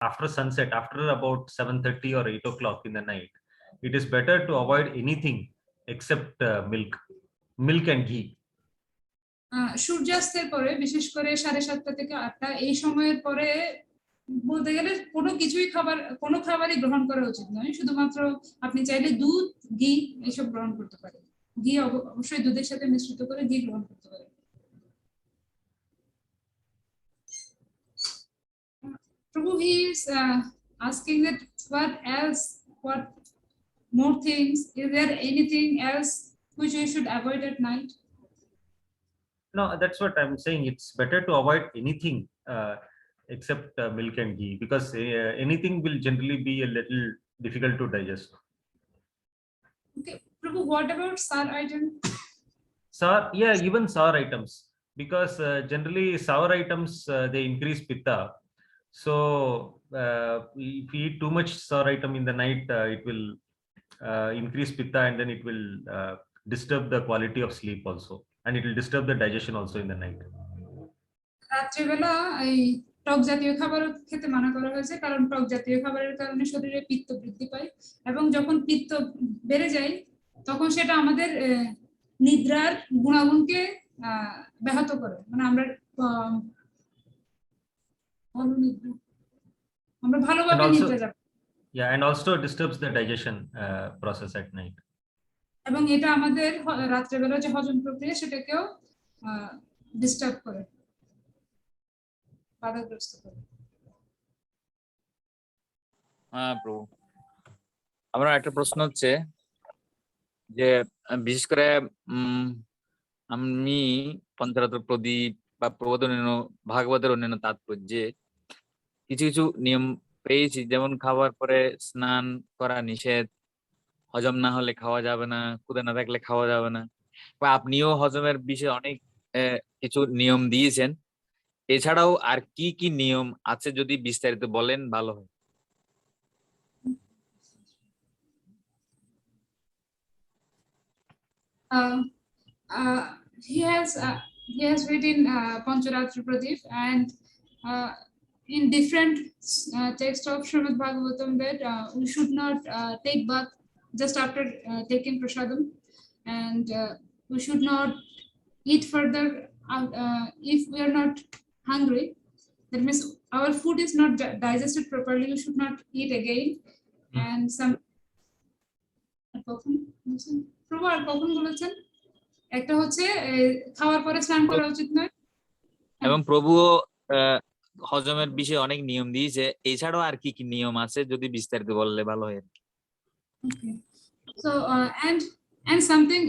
after sunset, after about 7:30 or 8 o'clock in the night, it is better to avoid anything except milk and ghee. সূর্যাস্তের পরে, বিশেষ করে 7:30 থেকে 8টা, এই সময়ের পরে বলতে গেলে কোনো খাবারই গ্রহণ করা উচিত নয়। শুধুমাত্র আপনি চাইলে দুধ, ঘি এসব গ্রহণ করতে পারেন। ঘি অবশ্যই দুধের সাথে মিশ্রিত করে ঘি গ্রহণ করতে পারেন। Prabhu, he is asking that what more things, is there anything else which we should avoid at night? No, that's what I'm saying. It's better to avoid anything except milk and ghee, because anything will generally be a little difficult to digest. Okay, Prabhu, what about sour items? Sour, yeah, even sour items, because generally sour items they increase pitta. So if we eat too much sour item in the night, it will increase pitta, and then it will disturb the quality of sleep also, and it will disturb the digestion also in the night. রাত্রিবেলা এই টক জাতীয় খাবার খেতে মানা করা হয়েছে, কারণ টক জাতীয় খাবারের কারণে শরীরে পিত্ত বৃদ্ধি পায়, এবং যখন পিত্ত বেড়ে যায় তখন সেটা আমাদের নিদ্রার গুণাগুণকে ব্যাহত করে। মানে আমরা ভালোভাবে নিদ্রা যাব। Yeah, and also disturbs the digestion process at night. এবং এটা আমাদের রাত্রিবেলা যে হজম প্রক্রিয়া সেটাকেও ডিস্টার্ব করে, বাধাগ্রস্ত করে। হ্যাঁ প্রভু, আমার একটা প্রশ্ন হচ্ছে যে বিশেষ করে আমি পঞ্চরাত্র প্রদীপ বা প্রবোধন ভাগবতের অন্যান্য তাৎপর্যে কিছু কিছু নিয়ম পেয়েছি, যেমন খাবার পরে স্নান করা নিষেধ, হজম না হলে খাওয়া যাবে না, ক্ষুধা না থাকলে খাওয়া যাবে না, বা আপনিও হজমের বিষয়ে অনেক কিছু নিয়ম দিয়েছেন। এছাড়াও আর কি কি নিয়ম আছে যদি বিস্তারিত বলেন ভালো হয়। He has written Pancharatra Pradip, and in different texts of Srimad Bhagavatam that we should not take bath just after taking prasadam, and we should not eat further if we are not hungry. That means our food is not digested properly, we should not eat again. And some প্রভু আর কখন বলেছেন, একটা হচ্ছে খাওয়ার পরে স্নান করা উচিত নয়, এবং প্রভু হজমের বিষয়ে অনেক নিয়ম দিয়েছে। এছাড়াও আর কি কি নিয়ম আছে যদি বিস্তারিত বললে ভালো হয়। Okay, so and something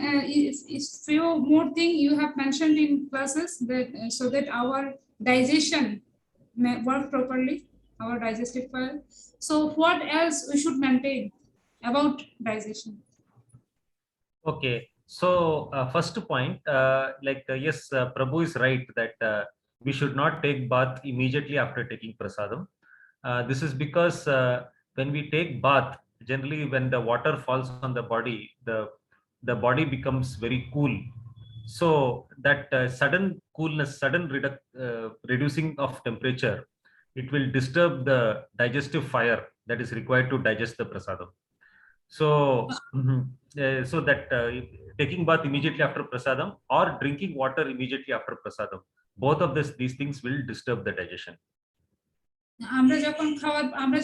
is few more thing you have mentioned in classes, that so that our digestion may work properly, our digestive file. So what else we should maintain about digestion? Okay, so first point, yes, Prabhu is right that we should not take bath immediately after taking prasadam. This is because when we take bath, generally when the water falls on the body, the body becomes very cool. So that sudden coolness, sudden reducing of temperature, it will disturb the digestive fire that is required to digest the prasadam. So so that taking bath immediately after prasadam or drinking water immediately after prasadam, both of these things will disturb the digestion. আমরা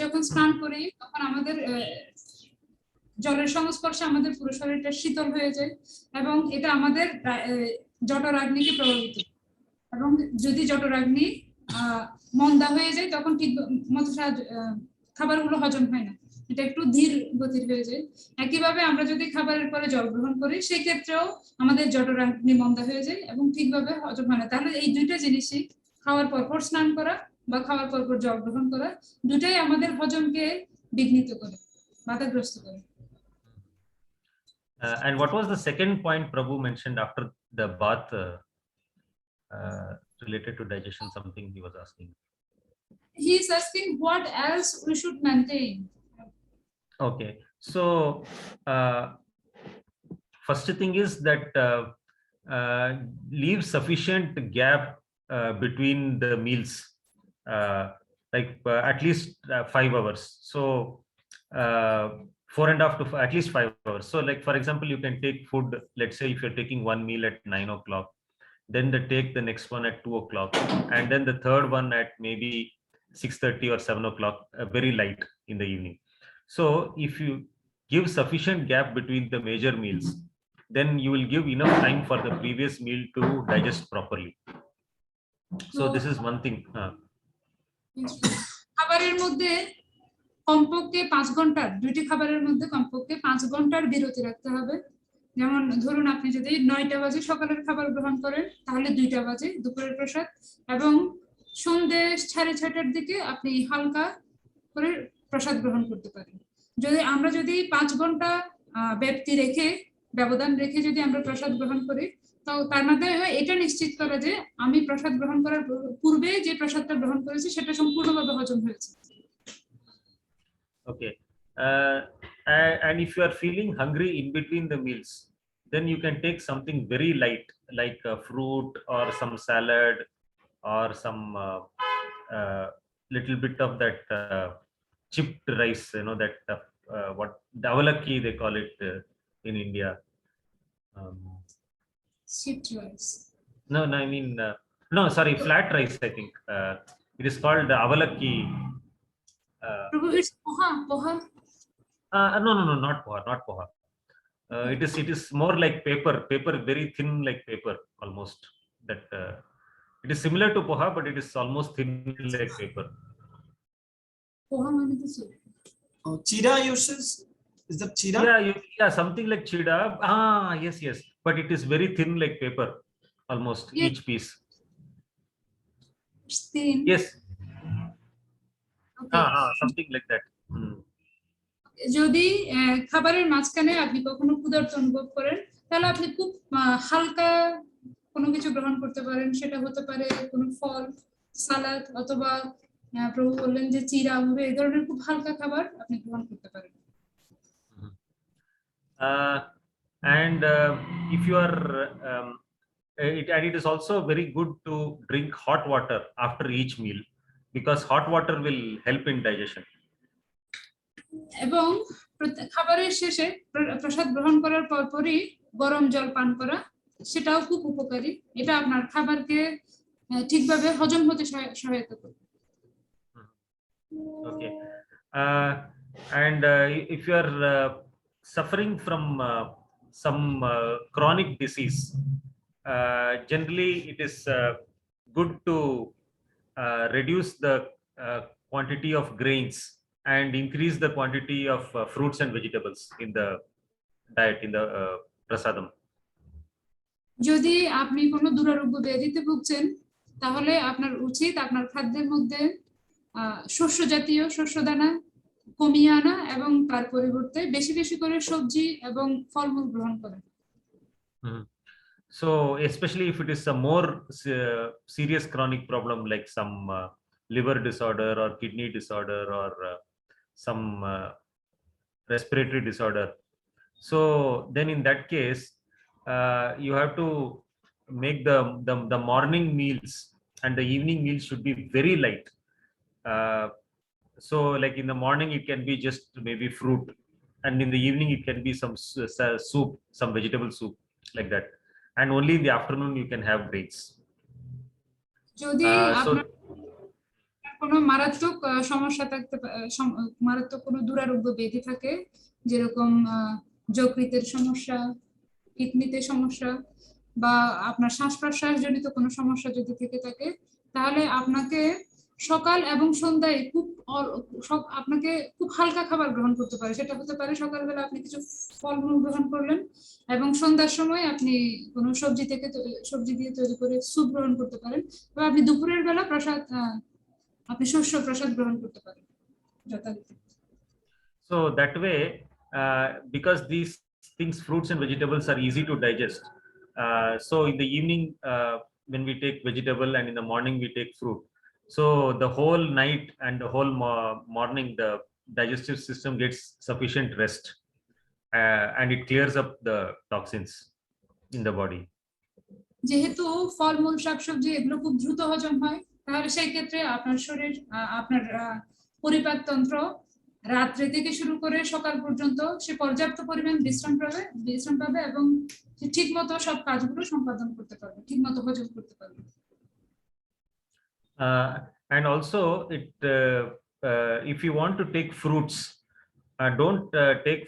যখন স্নান করি তখন আমাদের জলের সংস্পর্শে আমাদের পুরো শরীরটা শীতল হয়ে যায়, এবং এটা আমাদের জঠরাগ্নিকে প্রভাবিত, এবং যদি জঠরাগ্নি মন্দা হয়ে যায় তখন ঠিক মতো খাবারগুলো হজম হয় না, এটা একটু ধীর গতির হয়ে যায়। একইভাবে আমরা যদি খাবারের পরে জল গ্রহণ করি সেই ক্ষেত্রেও আমাদের জঠরাগ্নি মন্দা হয়ে যায় এবং ঠিকভাবে হজম হয় না। তাহলে এই দুইটা জিনিসই, খাওয়ার পর স্নান করা বা খাওয়ার পর জল গ্রহণ করা, দুটাই আমাদের হজমকে বিঘ্নিত করে, বাধাগ্রস্ত করে। And what was the second point Prabhu mentioned after the bath related to digestion? Something he was asking. He is asking what else we should maintain. Okay, so first thing is that leave sufficient gap between the meals. like at least 5 hours. So 4.5 to at least 5 hours. So like for example, you can take food, let's say if you're taking one meal at 9 o'clock, then take the next one at 2 o'clock, and then the third one at maybe 6:30 or 7 o'clock, very light in the evening. So if you give sufficient gap between the major meals, then you will give enough time for the previous meal to digest properly. So this is one thing. খাবারের মধ্যে কমপক্ষে 5 ঘন্টার, দুইটি খাবারের মধ্যে কমপক্ষে 5 ঘন্টার বিরতি রাখতে হবে। যেমন ধরুন আপনি যদি 9টা বাজে সকালের খাবার গ্রহণ করেন, তাহলে 2টা বাজে দুপুরের প্রসাদ, এবং সন্ধ্যে 6:30টার দিকে আপনি হালকা করে প্রসাদ গ্রহণ করতে পারেন। আমরা যদি 5 ঘন্টা ব্যবধান রেখে যদি আমরা প্রসাদ গ্রহণ করি, তো তার মাধ্যমে এটা নিশ্চিত করা যে আমি প্রসাদ গ্রহণ করার পূর্বে যে প্রসাদটা গ্রহণ করেছি সেটা সম্পূর্ণভাবে হজম হয়েছে। Okay. And if you are feeling hungry in between the meals, then you can take something very light, like a fruit or some salad or some little bit of that chipped rice, that what davalakki they call it in India. Chipped rice. No, I mean no, sorry, flat rice. I think it is called avalakki. It's poha. No, not poha. It is more like paper, very thin, like paper almost. That it is similar to poha, but it is almost thin like paper. Poha means this. Oh, chida uses. Is that chida? Yeah, something like chida. Yes, but it is very thin like paper, almost each piece. It's thin. Yes. Okay. Something like that. যদি খাবারের মাঝখানে আপনি কখনো ক্ষুধার্ত অনুভব করেন, তাহলে আপনি খুব হালকা কোনো কিছু গ্রহণ করতে পারেন। সেটা হতে পারে কোনো ফল, সালাদ, অথবা প্রভু বললেন যে চিড়া, এই ধরনের খুব হালকা খাবার আপনি গ্রহণ করতে পারেন। And if you are it is also very good to drink hot water after each meal, because hot water will help in digestion. এবং খাবারের শেষে প্রসাদ গ্রহণ করার পরপরই গরম জল পান করা, সেটাও খুব উপকারী। এটা আপনার খাবারকে ঠিকভাবে হজম হতে সহায়তা করে। Okay. And if you are suffering from some chronic disease, generally it is good to reduce the quantity of grains and increase the quantity of fruits and vegetables in the diet, in the prasadam. যদি আপনি কোনো দুরারোগ্য ব্যাধিতে ভুগছেন, তাহলে আপনার উচিত আপনার খাদ্যের মধ্যে শস্য জাতীয় শস্যদানা কমিয়ে আনা এবং তার পরিবর্তে বেশি বেশি করে সবজি এবং ফলমূল গ্রহণ করা। So especially if it is a more serious chronic problem like some liver disorder or kidney disorder or some respiratory disorder, so then in that case you have to make the morning meals and the evening meals should be very light. So like in the morning it can be just maybe fruit, and in the evening it can be some soup, some vegetable soup, like that, and only in the afternoon you can have grains. যদি আপনার কোনো মারাত্মক সমস্যা থাকতে, মারাত্মক কোনো দুরারোগ্য ব্যাধি থাকে, যেরকম যকৃতের সমস্যা, কিডনিতে সমস্যা, বা আপনার শ্বাস প্রশ্বাস জনিত কোনো সমস্যা যদি থেকে থাকে, তাহলে আপনাকে সকাল এবং সন্ধ্যায় আপনাকে খুব হালকা খাবার গ্রহণ করতে পারে। সেটা হতে পারে সকালবেলা আপনি কিছু ফলমূল গ্রহণ করলেন, এবং সন্ধ্যার সময় আপনি কোনো সবজি দিয়ে তৈরি করে স্যুপ গ্রহণ করতে পারেন, বা আপনি দুপুরের বেলা আপনি শস্য প্রসাদ গ্রহণ করতে পারেন যথারীতি। So that way, because these things, fruits and vegetables, are easy to digest, so in the evening when we take vegetable and in the morning we take fruit, so the whole night and the whole morning the digestive system gets sufficient rest, and it clears up the toxins in the body. যেহেতু ফলমূল শাকসবজি এগুলো খুব দ্রুত হজম হয়, তাহলে সেই ক্ষেত্রে আপনার শরীর আপনার পরিপাকতন্ত্র রাত্রে থেকে শুরু করে সকাল পর্যন্ত সে পর্যাপ্ত পরিমাণ বিশ্রাম পাবে এবং সে ঠিক মতো সব কাজগুলো সম্পাদন করতে পারবে, ঠিক মতো হজম করতে পারবে। And also if you want to take fruits, don't take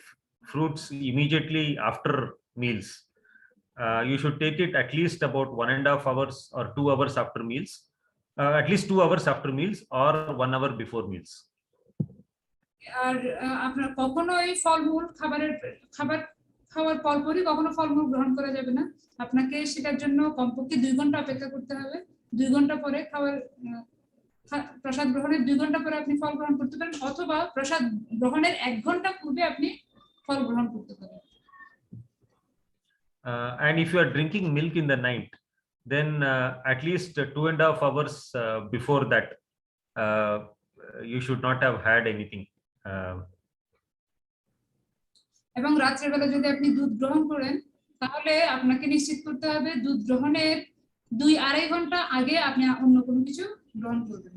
fruits immediately after meals. You should take it at least about 1.5 hours or 2 hours after meals, at least 2 hours after meals or 1 hour before meals. আর আপনার কখনোই ফলমূল খাবার খাওয়ার পরপরই কখনো ফলমূল গ্রহণ করা যাবে না। আপনাকে সেটার জন্য কমপক্ষে 2 ঘন্টা অপেক্ষা করতে হবে। 2 ঘন্টা পরে প্রসাদ গ্রহণের 2 ঘন্টা পরে আপনি ফল গ্রহণ করতে পারেন, অথবা প্রসাদ গ্রহণের 1 ঘন্টা পূর্বে আপনি ফল গ্রহণ করতে পারেন। And if you are drinking milk in the night, then at least 2.5 hours before that, you should not have had anything. এবং রাতের বেলা যদি আপনি দুধ গ্রহণ করেন, তাহলে আপনাকে নিশ্চিত করতে হবে দুধ গ্রহণের 2-2.5 ঘন্টা আগে আপনি অন্য কোনো কিছু গ্রহণ করবেন।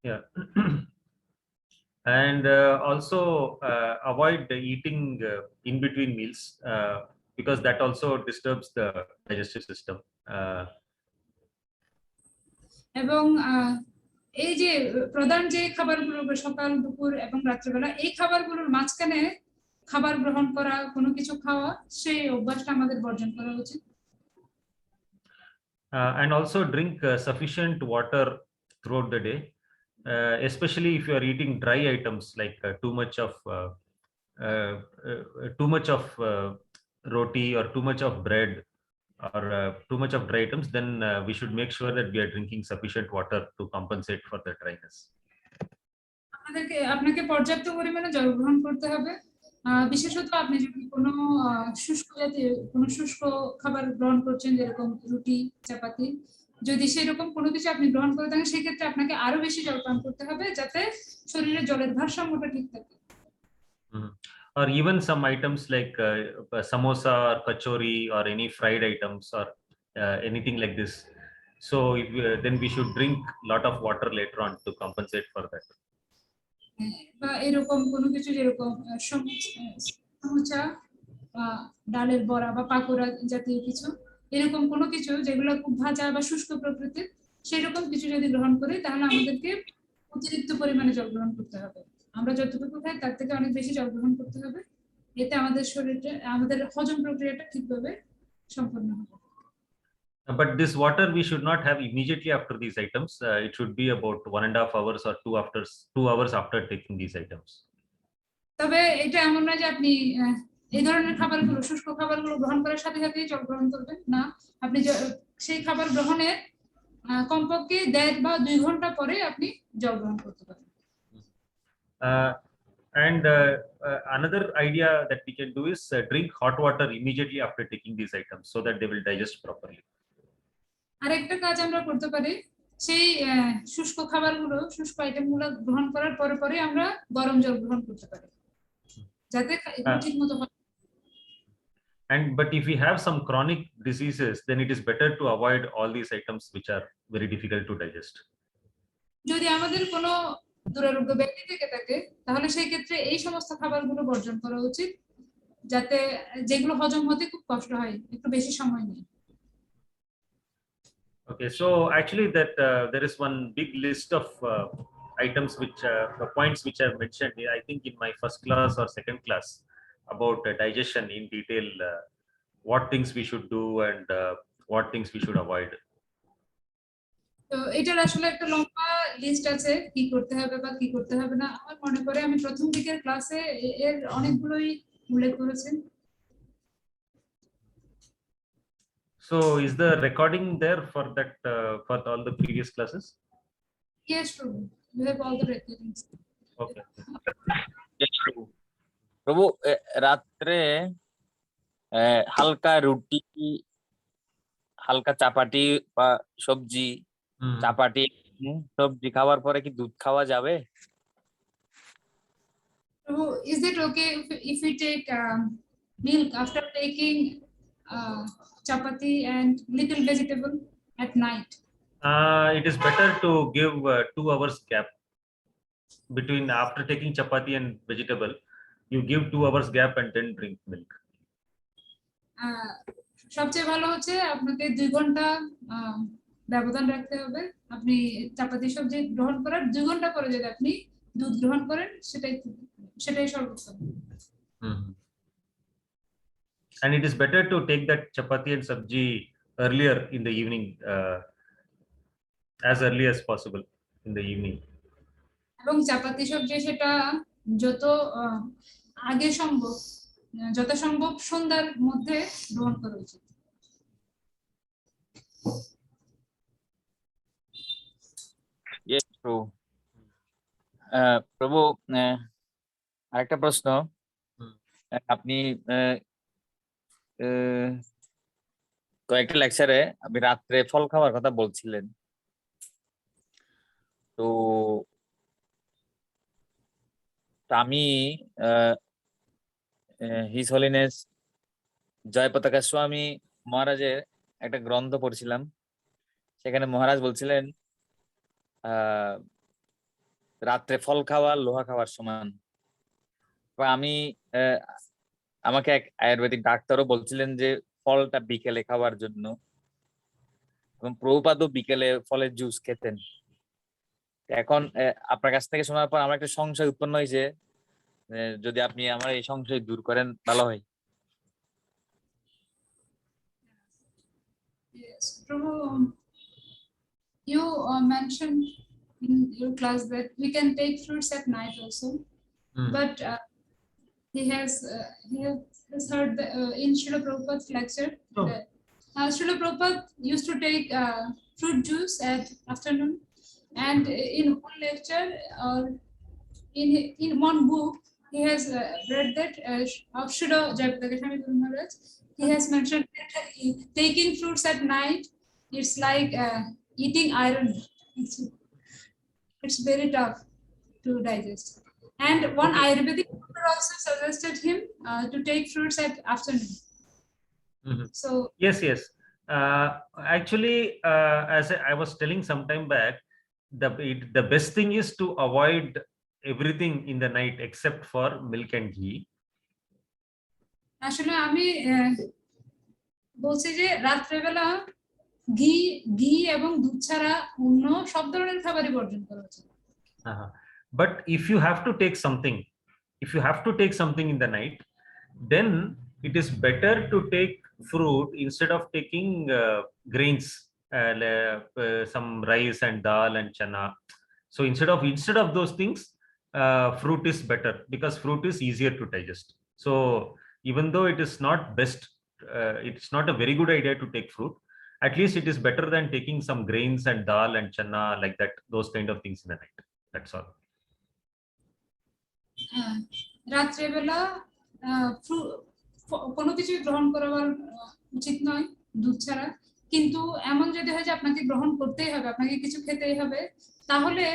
Yeah. And also avoid eating in between meals, because that also disturbs the digestive system. এবং এই যে প্রধান যে খাবারগুলো সকাল, দুপুর এবং রাত্রিবেলা, এই খাবারগুলোর মাঝখানে খাবার গ্রহণ করা, কোনো কিছু খাওয়া, সেই অভ্যাসটা আমাদের বর্জন করা উচিত। And also drink sufficient water throughout the day, especially if you are eating dry items like too much of roti or too much of bread or too much of dry items, then we should make sure that we are drinking sufficient water to compensate for the dryness. আপনাকে পর্যাপ্ত পরিমাণে জল গ্রহণ করতে হবে। বিশেষত আপনি যদি কোনো শুষ্ক খাবার গ্রহণ করছেন, যেরকম রুটি, চাপাতি, যদি সেরকম কোনো কিছু আপনি গ্রহণ করে থাকেন, সেই ক্ষেত্রে আপনাকে আরো বেশি জল পান করতে হবে, যাতে শরীরে জলের ভারসাম্যটা ঠিক থাকে। Or even some items like samosa or kachori or any fried items or anything like this. So then we should drink lot of water later on to compensate for that. বা এরকম কোনো কিছু, যেরকম সমুচা, ডালের বড়া বা পাকোড়া জাতীয় কিছু, এরকম কোনো কিছু যেগুলো খুব ভাজা বা শুষ্ক প্রকৃতির, সেরকম কিছু যদি গ্রহণ করি, তাহলে আমাদেরকে অতিরিক্ত পরিমাণে জল গ্রহণ করতে হবে। আমরা যতটুকু খাই তার থেকে অনেক বেশি জল গ্রহণ করতে হবে, এতে আমাদের শরীরে আমাদের হজম প্রক্রিয়াটা ঠিকভাবে সম্পন্ন হবে। But this water we should not have immediately after these items. It should be about 1.5 hours or 2 hours after taking these items. তবে এটা এমন না যে আপনি এই ধরনের খাবারগুলো, শুষ্ক খাবারগুলো গ্রহণ করার সাথে সাথেই জল গ্রহণ করবেন না। আপনি সেই খাবার গ্রহণের কমপক্ষে 1.5 বা 2 ঘন্টা পরে আপনি জল গ্রহণ করতে পারেন। And another idea that we can do is drink hot water immediately after taking these items so that they will digest properly. আরেকটা কাজ আমরা করতে পারি, সেই শুষ্ক খাবারগুলো, শুষ্ক আইটেমগুলো গ্রহণ করার পরে আমরা গরম জল গ্রহণ করতে পারি, যাতে ঠিকমতো হয়। But if we have some chronic diseases, then it is better to avoid all these items which are very difficult to digest. যদি আমাদের কোনো দুরারোগ্য ব্যক্তি থেকে থাকে, তাহলে সেই ক্ষেত্রে এই সমস্ত খাবারগুলো বর্জন করা উচিত, যাতে যেগুলো হজম হতে খুব কষ্ট হয়, একটু বেশি সময় নেয়। Okay, so actually that there is one big list of items which points which I have mentioned, I think in my first class or second class, about digestion in detail, what things we should do and what things we should avoid. তো এটার আসলে একটা লম্বা list আছে, কি করতে হবে বা কি করতে হবে না। আমার মনে পড়ে আমি প্রথম দিকের ক্লাসে এর অনেকগুলোই উল্লেখ করেছেন। So is the recording there for that for all the previous classes? Yes, true. We have all the recordings. Okay. প্রভু, রাত্রে হালকা রুটি, হালকা চাপাটি বা সবজি, চাপাটি সবজি খাওয়ার পরে কি দুধ খাওয়া যাবে? So is it okay if we take milk after taking chapati and little vegetable at night? It is better to give 2 hours gap between after taking chapati and vegetable. You give 2 hours gap and then drink milk. সবচেয়ে ভালো হচ্ছে আপনাকে 2 ঘন্টা ব্যবধান রাখতে হবে। আপনি চাপাতি সবজি গ্রহণ করার 2 ঘন্টা পরে যদি আপনি দুধ গ্রহণ করেন সেটাই সর্বোত্তম। And it is better to take that chapati and sabji earlier in the evening, as early as possible in the evening. এবং চাপাতি সবজি সেটা যত আগে সম্ভব যথাসম্ভব সন্ধ্যার মধ্যে গ্রহণ করা উচিত। Yes, true. প্রভু, আরেকটা প্রশ্ন। আপনি কয়েকটা লেকচারে আপনি রাত্রে ফল খাওয়ার কথা বলছিলেন, তো আমি হিজ হোলিনেস জয় পতাকা স্বামী মহারাজের একটা গ্রন্থ পড়ছিলাম। সেখানে মহারাজ বলছিলেন রাত্রে ফল খাওয়া লোহা খাওয়ার সমান। আমি আমাকে এক আয়ুর্বেদিক ডাক্তারও বলছিলেন যে ফলটা বিকেলে খাওয়ার জন্য, এবং প্রভুপাদও বিকেলে ফলের জুস খেতেন। এখন আপনার কাছ থেকে শোনার পর আমার একটা সংশয় উৎপন্ন হয়েছে, যদি আপনি আমার এই সংশয় দূর করেন ভালো হয়। Yes, Prabhu, you mentioned in your class that we can take fruits at night also, but he has heard in Srila Prabhupada's lecture that Srila Prabhupada used to take fruit juice at afternoon, and in one lecture or in one book he has read that of Srila Jayapataka Swami Guru Maharaj, he has mentioned that taking fruits at night, it's like eating iron. It's very tough to digest. And one Ayurvedic doctor also suggested him to take fruits at afternoon. So yes. Actually, as I was telling some time back, the best thing is to avoid everything in the night except for milk and ghee. আসলে আমি বলছি যে রাত্রেবেলা ঘি এবং দুধ ছাড়া অন্য সব ধরনের খাবারই বর্জন করা উচিত। But if you have to take something in the night, then it is better to take fruit instead of taking grains, some rice and dal and chana. So instead of those things, fruit is better because fruit is easier to digest. So even though it is not best, it's not a very good idea to take fruit. At least it is better than taking some grains and dal and chana like that, those kind of things in the night. That's all. রাত্রেবেলা কোনো কিছু গ্রহণ করার উচিত নয় দুধ ছাড়া, কিন্তু এমন যদি হয় যে আপনাকে গ্রহণ করতেই হবে, আপনাকে কিছু খেতেই হবে, তাহলে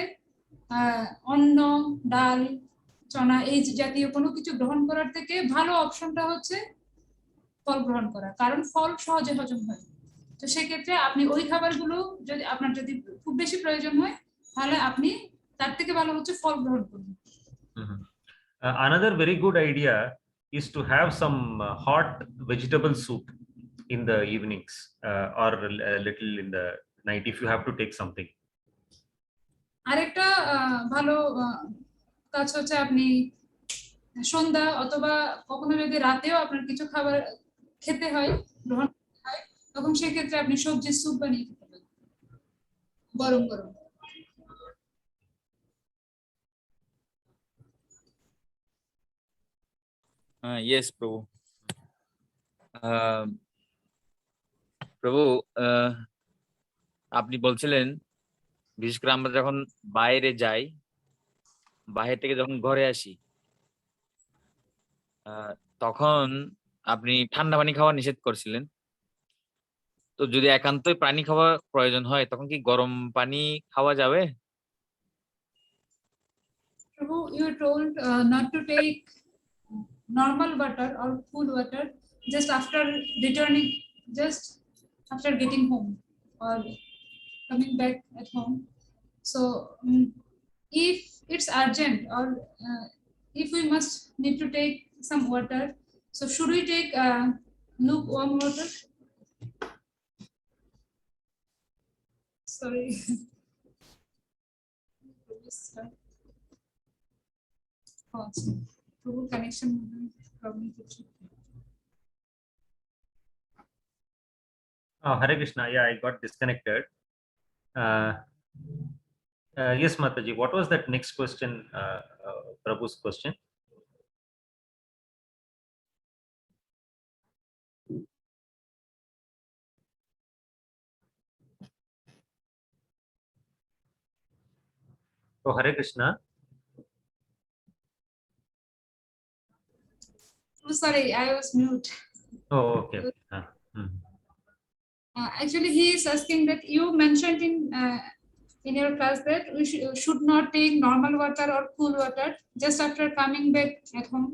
অন্ন, ডাল, চনা এই জাতীয় কোনো কিছু গ্রহণ করার থেকে ভালো অপশনটা হচ্ছে ফল গ্রহণ করা, কারণ ফল সহজে হজম হয়। তো সেক্ষেত্রে আপনি ওই খাবারগুলো যদি আপনার যদি খুব বেশি প্রয়োজন হয় তাহলে আপনি তার থেকে ভালো হচ্ছে ফল গ্রহণ করুন। Another very good idea is to have some hot vegetable soup in the evenings or a little in the night if you have to take something. আরেকটা ভালো কাজ হচ্ছে আপনি সন্ধ্যা অথবা কখনো যদি রাতেও আপনার কিছু খাবার খেতে হয়, গ্রহণ করতে হয়, তখন সেক্ষেত্রে আপনি সবজির স্যুপ বানিয়ে খেতে পারেন গরম গরম। ইয়েস প্রভু। প্রভু, আপনি বলছিলেন বিশেষ করে আমরা যখন বাইরে যাই, বাইরে থেকে যখন ঘরে আসি, তখন আপনি ঠান্ডা পানি খাওয়া নিষেধ করছিলেন। তো যদি একান্তই পানি খাওয়া প্রয়োজন হয় তখন কি গরম পানি খাওয়া যাবে? Prabhu, you told not to take normal water or cool water just after returning, just after getting home. or coming back at home. So if it's urgent or if we must need to take some water, so should we take lukewarm water? Sorry. Oh, so connection problem. Hare Krishna. Yeah, I got disconnected. Yes, Mataji. What was that next question? Prabhu's question. Oh, Hare Krishna. Oh, sorry, I was mute. Oh, okay. Actually, he is asking that you mentioned in your class that we should not take normal water or cool water just after coming back at home.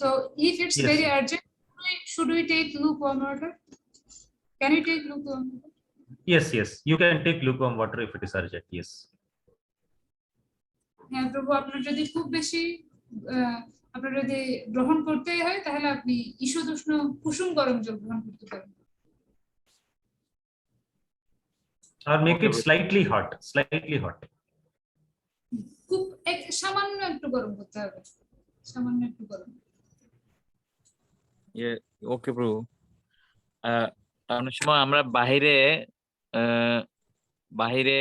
So if it's Yes. very urgent, should we take lukewarm water? Can we take lukewarm water? Yes, yes. You can take lukewarm water if it is urgent. Yes. হ্যাঁ প্রভু, আপনার যদি খুব বেশি আপনার যদি গ্রহণ করতেই হয় তাহলে আপনি ঈষৎ উষ্ণ কুসুম গরম জল গ্রহণ করতে পারেন। Or make Okay, it slightly hot. Slightly hot. খুব সামান্য একটু গরম করতে হবে, সামান্য একটু গরম। ওকে প্রভু। অনেক সময় আমরা বাহিরে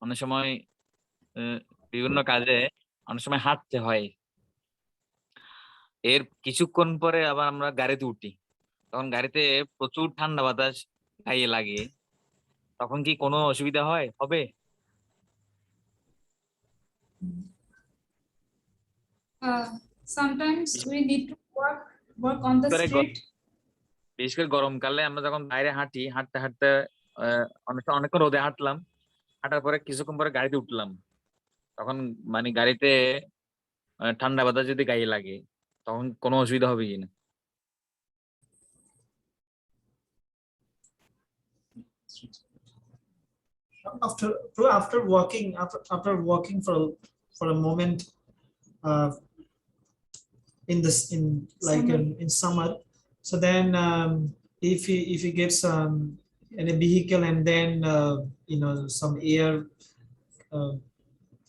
অনেক সময় বিভিন্ন কাজে অনেক সময় হাঁটতে হয়, এর কিছুক্ষণ পরে আবার আমরা গাড়িতে উঠি, তখন গাড়িতে প্রচুর ঠান্ডা বাতাস গায়ে লাগে, তখন কি কোনো অসুবিধা হবে? Sometimes we need to work on the street. বিশেষ করে গরমকালে আমরা যখন বাইরে হাঁটতে হাঁটতে অনেকক্ষণ রোদে হাঁটলাম, হাঁটার পরে কিছুক্ষণ পরে গাড়িতে উঠলাম, তখন মানে গাড়িতে ঠান্ডা বাতাস যদি গায়ে লাগে তখন কোনো অসুবিধা হবে কিনা? After walking for a moment in summer, so then if he gets in a vehicle and then some air,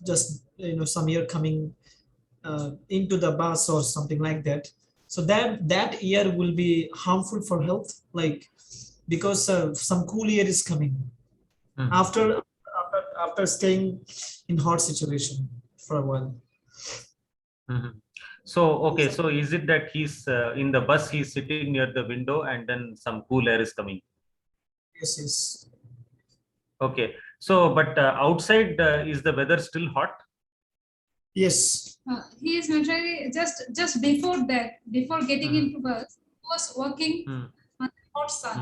just some air coming into the bus or something like that, so that air will be harmful for health, like because some cool air is coming after staying in hot situation for a while. So okay, so is it that he's in the bus, he's sitting near the window and then some cool air is coming? Yes. Okay, so but outside is the weather still hot? Yes. He is mentioning just before that, before getting into bus, he was working on the hot sun.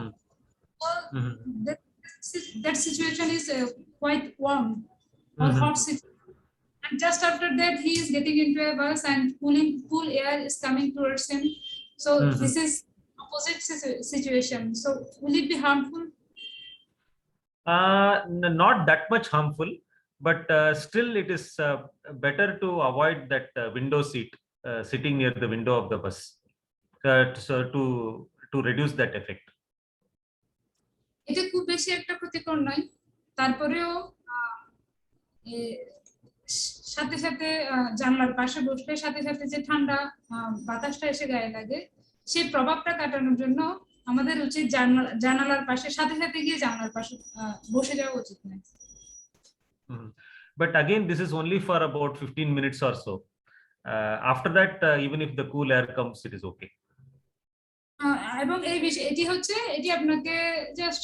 That situation is quite warm or hot situation. And just after that, he is getting into a bus and cool air is coming towards him. So this is opposite situation. So will it be harmful? Not that much harmful, but still it is better to avoid that window seat, sitting near the window of the bus, so to reduce that effect. এটা খুব বেশি একটা ক্ষতিকর নয়, তারপরেও সাথে সাথে জানলার পাশে বসলে সাথে সাথে যে ঠান্ডা বাতাসটা এসে গায়ে লাগে, সেই প্রভাবটা কাটানোর জন্য আমাদের উচিত জানালার পাশে সাথে সাথে গিয়ে জানলার পাশে বসে যাওয়া উচিত নয়। But again, this is only for about 15 minutes or so. After that, even if the cool air comes, it is okay. এবং এটি আপনাকে জাস্ট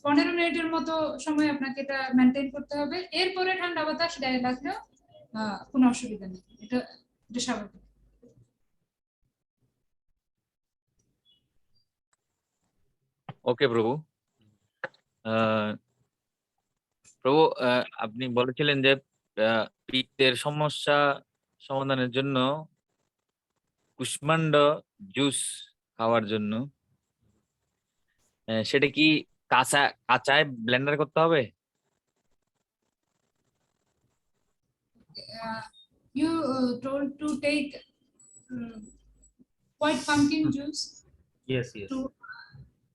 15 মিনিটের মতো সময় আপনাকে এটা মেইনটেইন করতে হবে, এরপরে ঠান্ডা বাতাস গায়ে লাগলেও কোনো অসুবিধা নেই, এটা স্বাভাবিক। ওকে প্রভু। প্রভু, আপনি বলেছিলেন যে পিত্তের সমস্যা সমাধানের জন্য কুষ্মান্ড জুস খাওয়ার জন্য, সেটা কি কাঁচায় ব্লেন্ডার করতে হবে? You told to take white pumpkin juice Yes, yes,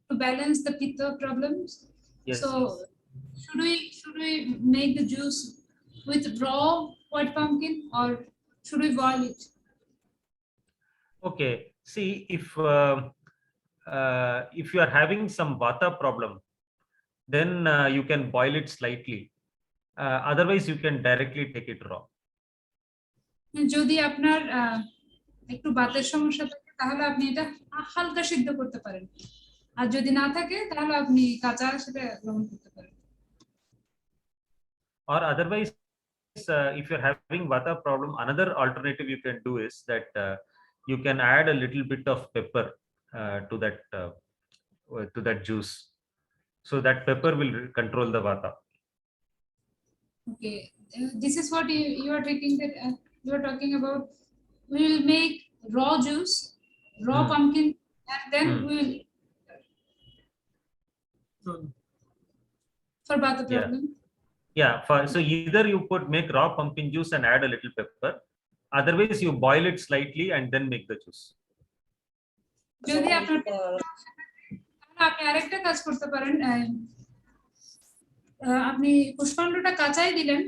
to balance the pitta problems. yes, So should we make the juice with raw white pumpkin or should we boil it? Okay, see, if you are having some vata problem, then you can boil it slightly. Otherwise, you can directly take it raw. যদি আপনার একটু বাতের সমস্যা থাকে তাহলে আপনি এটা হালকা সিদ্ধ করতে পারেন, আর যদি না থাকে তাহলে আপনি কাঁচা সেটা গ্রহণ করতে পারেন। Or otherwise, if you're having vata problem, another alternative you can do is that you can add a little bit of pepper to that juice, so that pepper will control the vata. Okay, this is what you are taking that you are talking about. We will make raw juice, raw pumpkin, and then we will for vata Yeah. problem. Yeah, so either you make raw pumpkin juice and add a little pepper, otherwise you boil it slightly and then make the juice. যদি আপনার আপনি আরেকটা কাজ করতে পারেন, আপনি পুষ্পাণ্ডটা কাঁচাই দিলেন,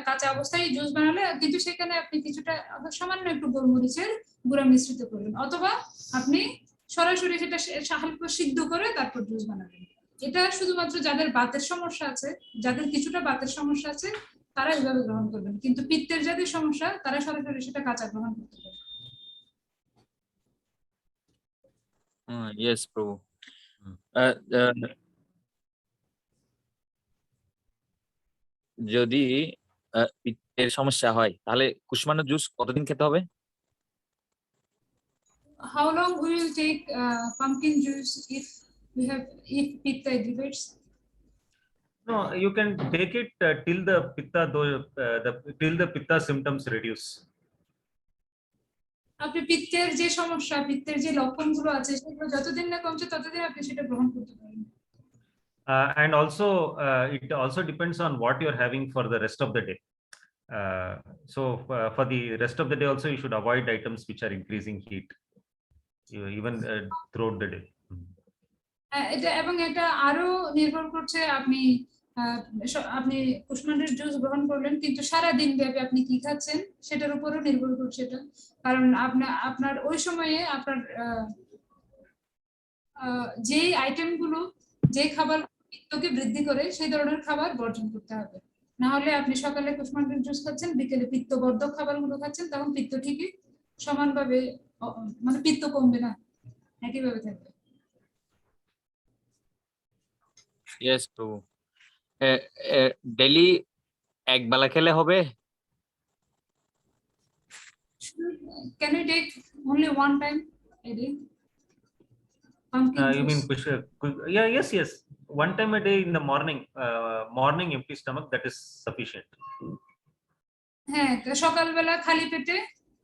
কাঁচা অবস্থায় জুস বানালে, কিন্তু সেখানে আপনি কিছুটা সামান্য একটু গোলমরিচের গুঁড়া মিশ্রিত করবেন, অথবা আপনি সরাসরি সেটা হালকা সিদ্ধ করে তারপর জুস বানাবেন। এটা শুধুমাত্র যাদের বাতের সমস্যা আছে, যাদের কিছুটা বাতের সমস্যা আছে তারা এভাবে গ্রহণ করবেন, কিন্তু পিত্তের যাদের সমস্যা তারা সরাসরি সেটা কাঁচা গ্রহণ করতে পারেন। ইয়েস প্রভু। যদি পিত্তের সমস্যা হয় তাহলে কুষ্মাণ্ড জুস কতদিন খেতে হবে? How long we will take pumpkin juice if pitta aggravates? No, you can take it till the pitta symptoms reduce. আপনি পিত্তের যে সমস্যা, পিত্তের যে লক্ষণগুলো আছে সেগুলো যতদিন না কমছে ততদিন আপনি সেটা গ্রহণ করতে পারেন। And also it also depends on what you're having for the rest of the day. So for the rest of the day also you should avoid items which are increasing heat even throughout the day. এটা এবং এটা আরো নির্ভর করছে আপনি কুষ্মাণ্ডের juice গ্রহণ করলেন, কিন্তু সারা দিন ব্যাপী আপনি কি খাচ্ছেন সেটার উপরও নির্ভর করছে এটা, কারণ আপনার ওই সময়ে আপনার যে আইটেমগুলো, যে খাবার পিত্তকে বৃদ্ধি করে সেই ধরনের খাবার বর্জন করতে হবে। না হলে আপনি সকালে কুষ্মাণ্ডের জুস খাচ্ছেন, বিকেলে পিত্তবর্ধক খাবারগুলো খাচ্ছেন, তখন পিত্ত ঠিকই সমানভাবে, মানে পিত্ত কমবে না, একইভাবে থাকবে। ইয়েস প্রভু। ডেইলি এক বেলা খেলে হবে? Can we take only one time a day? Pumpkin You mean juice. yeah, yes, one time a day in the morning, morning empty stomach, that is sufficient. হ্যাঁ, সকালবেলা খালি পেটে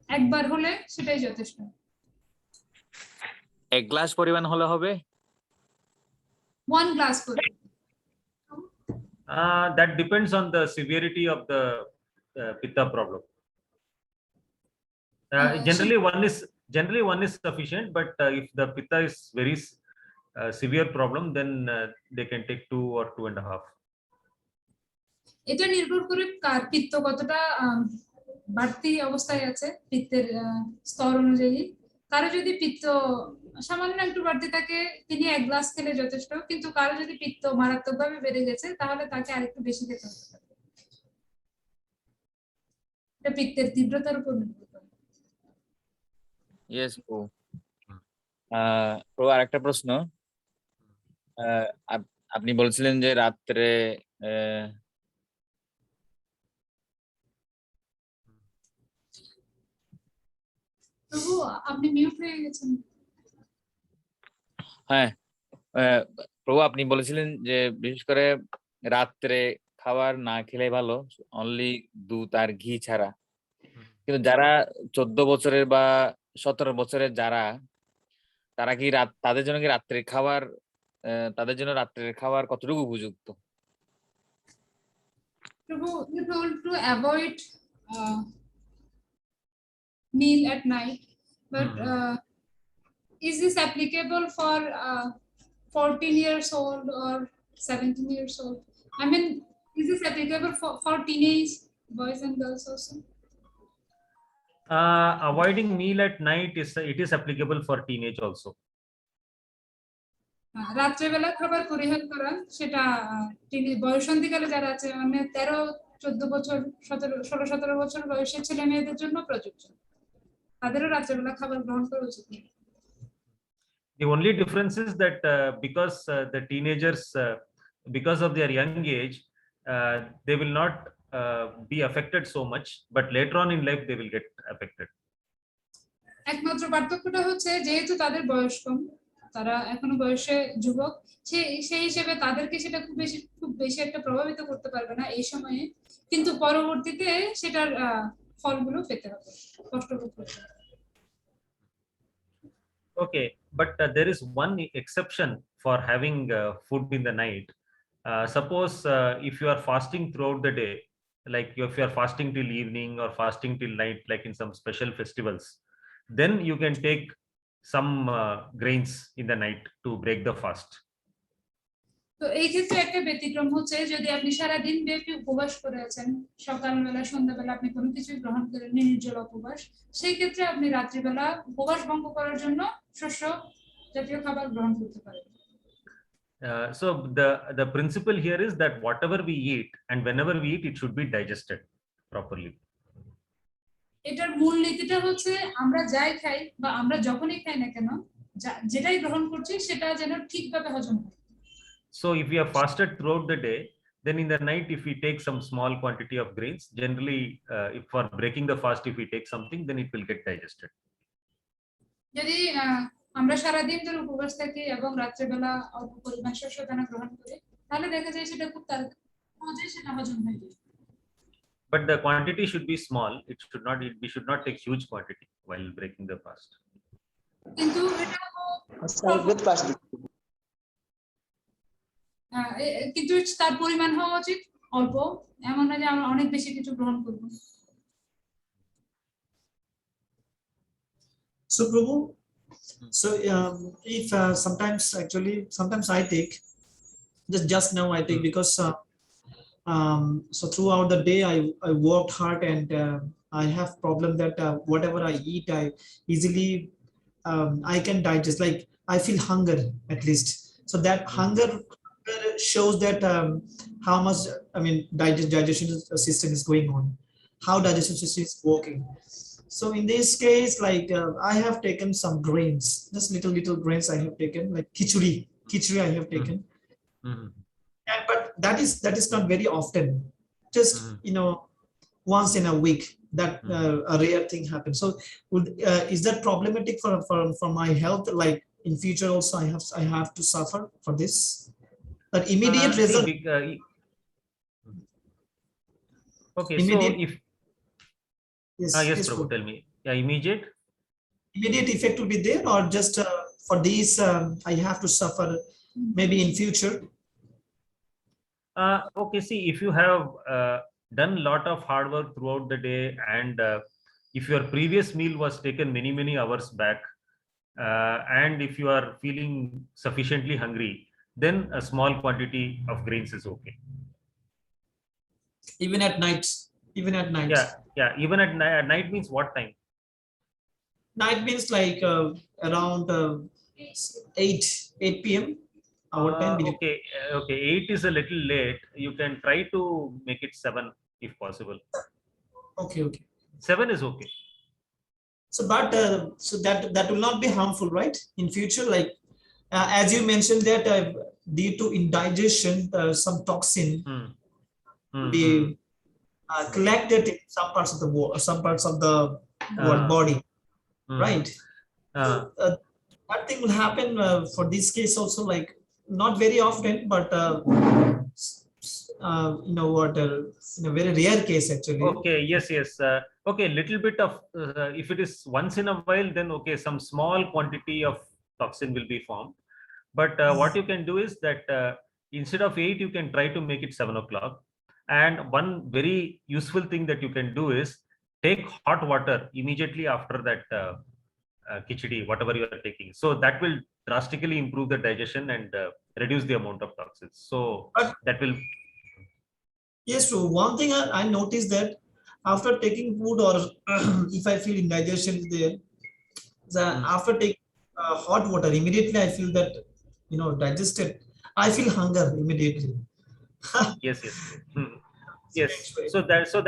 একবার হলে সেটাই যথেষ্ট। এক গ্লাস পরিমাণ হলে হবে? 1 glass করে। That depends on the severity of the pitta problem. Generally one is sufficient, but if the pitta is very severe problem, then they can take 2 or 2.5. এটা নির্ভর করে কার পিত্ত কতটা বাড়তি অবস্থায় আছে, পিত্তের স্তর অনুযায়ী। কারো যদি পিত্ত সামান্য একটু বাড়তি থাকে তিনি 1 গ্লাস খেলে যথেষ্ট, কিন্তু কারো যদি পিত্ত মারাত্মকভাবে বেড়ে গেছে তাহলে তাকে আরেকটু বেশি খেতে হতে পারে। এটা পিত্তের তীব্রতার উপর নির্ভর করে। ইয়েস প্রভু। প্রভু আরেকটা প্রশ্ন, আপনি বলছিলেন যে রাত্রে প্রভু আপনি মিউট হয়ে গেছেন। হ্যাঁ প্রভু, আপনি বলেছিলেন যে বিশেষ করে রাত্রে খাবার না খেলে ভালো, অনলি দুধ আর ঘি ছাড়া। কিন্তু যারা 14 বছরের বা 17 বছরের যারা, তারা কি তাদের জন্য কি রাত্রে খাবার তাদের জন্য রাত্রের খাবার কতটুকু উপযুক্ত? Prabhu, you told to avoid meal at night, but is this applicable for 14 years old or 17 years old? I mean, is this applicable for teenage boys and girls also? Avoiding meal at night is applicable for teenage also. রাত্রেবেলা খাবার পরিহার করা সেটা বয়সন্ধিকালে যারা আছে মানে 13-14 বছর 16-17 বছর বয়সের ছেলে মেয়েদের জন্য প্রযোজ্য, তাদেরও রাত্রেবেলা খাবার গ্রহণ করা উচিত নয়। The only difference is that because the teenagers, because of their young age, they will not be affected so much, but later on in life they will get affected. একমাত্র পার্থক্যটা হচ্ছে যেহেতু তাদের বয়স কম, তারা এখনো বয়সে যুবক, সেই হিসেবে তাদেরকে সেটা খুব বেশি একটা প্রভাবিত করতে পারবে না এই সময়ে, কিন্তু পরবর্তীতে সেটার ফলগুলো পেতে হবে, কষ্ট করতে হবে। Okay, but there is one exception for having food in the night. Suppose if you are fasting throughout the day, like if you are fasting till evening or fasting till night, like in some special festivals, then you can take some grains in the night to break the fast. তো এই ক্ষেত্রে একটা ব্যতিক্রম হচ্ছে যদি আপনি সারা দিন ব্যাপী উপবাস করে আছেন, সকালবেলা সন্ধ্যাবেলা আপনি কোনো কিছু গ্রহণ করেন, নির্জল উপবাস, সেই ক্ষেত্রে আপনি রাত্রিবেলা উপবাস ভঙ্গ করার জন্য শস্য জাতীয় খাবার গ্রহণ করতে পারেন। So the principle here is that whatever we eat and whenever we eat, it should be digested properly. এটার মূল নীতিটা হচ্ছে আমরা যাই খাই বা আমরা যখনই খাই না কেন, যেটাই গ্রহণ করছি সেটা যেন ঠিকভাবে হজম হয়। So if we have fasted throughout the day, then in the night if we take some small quantity of grains, generally if for breaking the fast, if we take something, then it will get digested. যদি আমরা সারা দিন ধরে উপবাস থাকি এবং রাত্রেবেলা অল্প পরিমাণ শস্য দানা গ্রহণ করি, তাহলে দেখা যায় সেটা খুব সহজে সেটা হজম হয়ে যায়। But the quantity should be small. We should not take huge quantity while breaking the fast. কিন্তু এটা কিন্তু তার পরিমাণ হওয়া উচিত অল্প, এমন না যে আমরা অনেক বেশি কিছু গ্রহণ করব। So Prabhu, so if sometimes I take just now I take because so throughout the day I worked hard and I have problem that whatever I eat I easily I can digest, like I feel hunger at least, so that hunger shows that how much digestion system is going on, how digestion system is working. So in this case, like I have taken some grains, just little grains I have taken, like khichdi I have taken. And but that is not very often, just once in a week that a rare thing happens. So is that problematic for my health, like in future also I have to suffer for this, that immediate result? Okay, immediate, so if yes Prabhu, tell me. Yeah, immediate effect will be there, or just for these I have to suffer maybe in future? Okay, see, if you have done a lot of hard work throughout the day and if your previous meal was taken many hours back and if you are feeling sufficiently hungry, then a small quantity of grains is okay. Even at night? Yeah, even at night means what time? Night means like around 8 p.m. our time. Okay, 8 is a little late. You can try to make it 7 if possible. Okay. 7 is okay. So but so that will not be harmful, right, in future, like as you mentioned that due to indigestion some toxin be collected in some parts of the body, right? That thing will happen for this case also, like not very often, but in a very rare case actually. Okay, yes. Okay, little bit of if it is once in a while, then okay, some small quantity of toxin will be formed. But what you can do is that instead of 8, you can try to make it 7 o'clock. And one very useful thing that you can do is take hot water immediately after that khichdi, whatever you are taking. So that will drastically improve the digestion and reduce the amount of toxins. So But- that will. Yes, true. One thing I noticed that after taking food, or if I feel indigestion is there, after taking hot water, immediately I feel that, digested. I feel hunger immediately. Yes, yes. Yes. So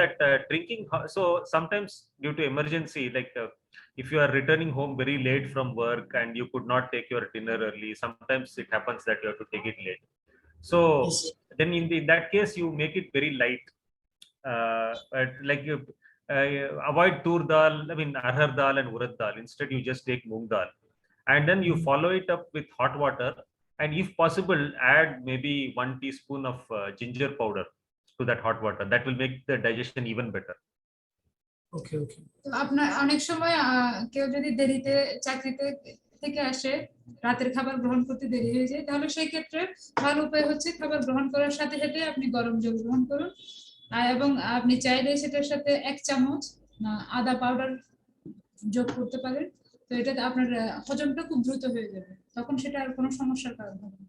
that drinking. So sometimes due to emergency, like if you are returning home very late from work and you could not take your dinner early, sometimes it happens that you have to take it late. So Yes. then in that case, you make it very light. Like you avoid tur dal, I mean arhar dal and urad dal. Instead, you just take moong dal, and then you follow it up with hot water. And if possible, add maybe 1 teaspoon of ginger powder to that hot water. That will make the digestion even better. Okay, okay. তো আপনার অনেক সময় কেউ যদি দেরিতে চাকরিতে থেকে আসে, রাতের খাবার গ্রহণ করতে দেরি হয়ে যায়, তাহলে সেই ক্ষেত্রে ভালো উপায় হচ্ছে খাবার গ্রহণ করার সাথে সাথে আপনি গরম জল গ্রহণ করুন, এবং আপনি চাইলে সেটার সাথে 1 চামচ আদা পাউডার যোগ করতে পারেন। তো এটাতে আপনার হজমটা খুব দ্রুত হয়ে যাবে, তখন সেটা আর কোনো সমস্যার কারণ হবে না।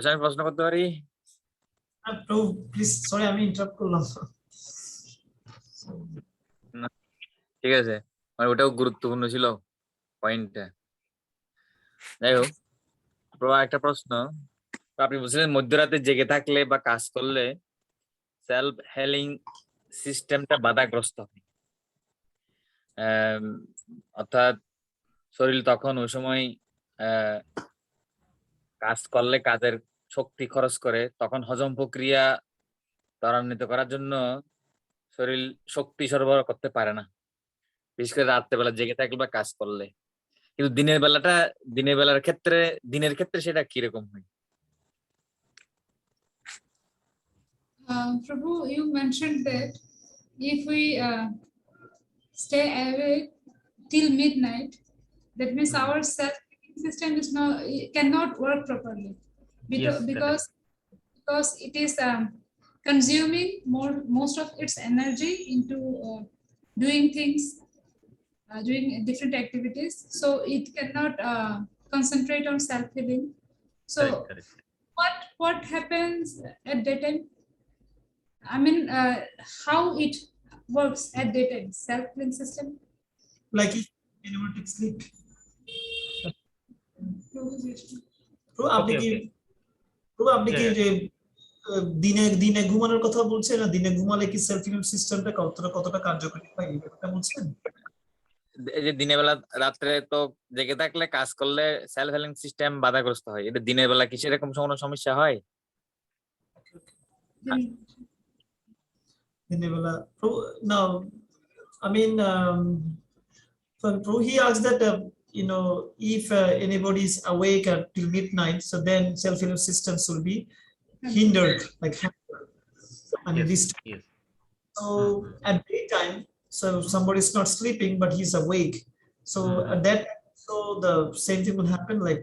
আমি প্রশ্ন করতে পারি? প্লিজ, সরি আমি ইন্টারাপ্ট করলাম। ঠিক আছে, মানে ওটাও গুরুত্বপূর্ণ ছিল পয়েন্টটা। যাই হোক, একটা প্রশ্ন। আপনি বলছিলেন মধ্যরাতে জেগে থাকলে বা কাজ করলে সেলফ হেলিং সিস্টেমটা বাধাগ্রস্ত হয়, অর্থাৎ শরীর তখন ওই সময় কাজ করলে কাজের শক্তি খরচ করে, তখন হজম প্রক্রিয়া ত্বরান্বিত করার জন্য শরীর শক্তি সরবরাহ করতে পারে না, বিশেষ করে রাত্রেবেলা জেগে থাকলে বা কাজ করলে। কিন্তু দিনের ক্ষেত্রে সেটা কিরকম হয়? Prabhu, you mentioned that if we stay awake till midnight, that means our self-healing system cannot work properly, Yes, because it is consuming most of its energy into doing things, doing different activities, so it cannot concentrate on self-healing. So correct. what happens at daytime? I mean, how it works at daytime, self-healing system? Like if anyone takes sleep. আপনি কি যে দিনে ঘুমানোর কথা বলছেন, না দিনে ঘুমালে কি সেলফ হেলিং সিস্টেমটা কতটা কার্যকরী হয় এটা বলছেন? এই যে দিনের বেলা রাত্রে তো জেগে থাকলে কাজ করলে সেলফ হেলিং সিস্টেম বাধাগ্রস্ত হয়, এটা দিনের বেলা কি সেরকম কোনো সমস্যা হয়? দিনের বেলা now I mean he asked that if anybody is awake till midnight, so then self healing systems will be hindered, like Yes. so at daytime, so somebody is not sleeping but he's awake, so at that, so the same thing will happen, like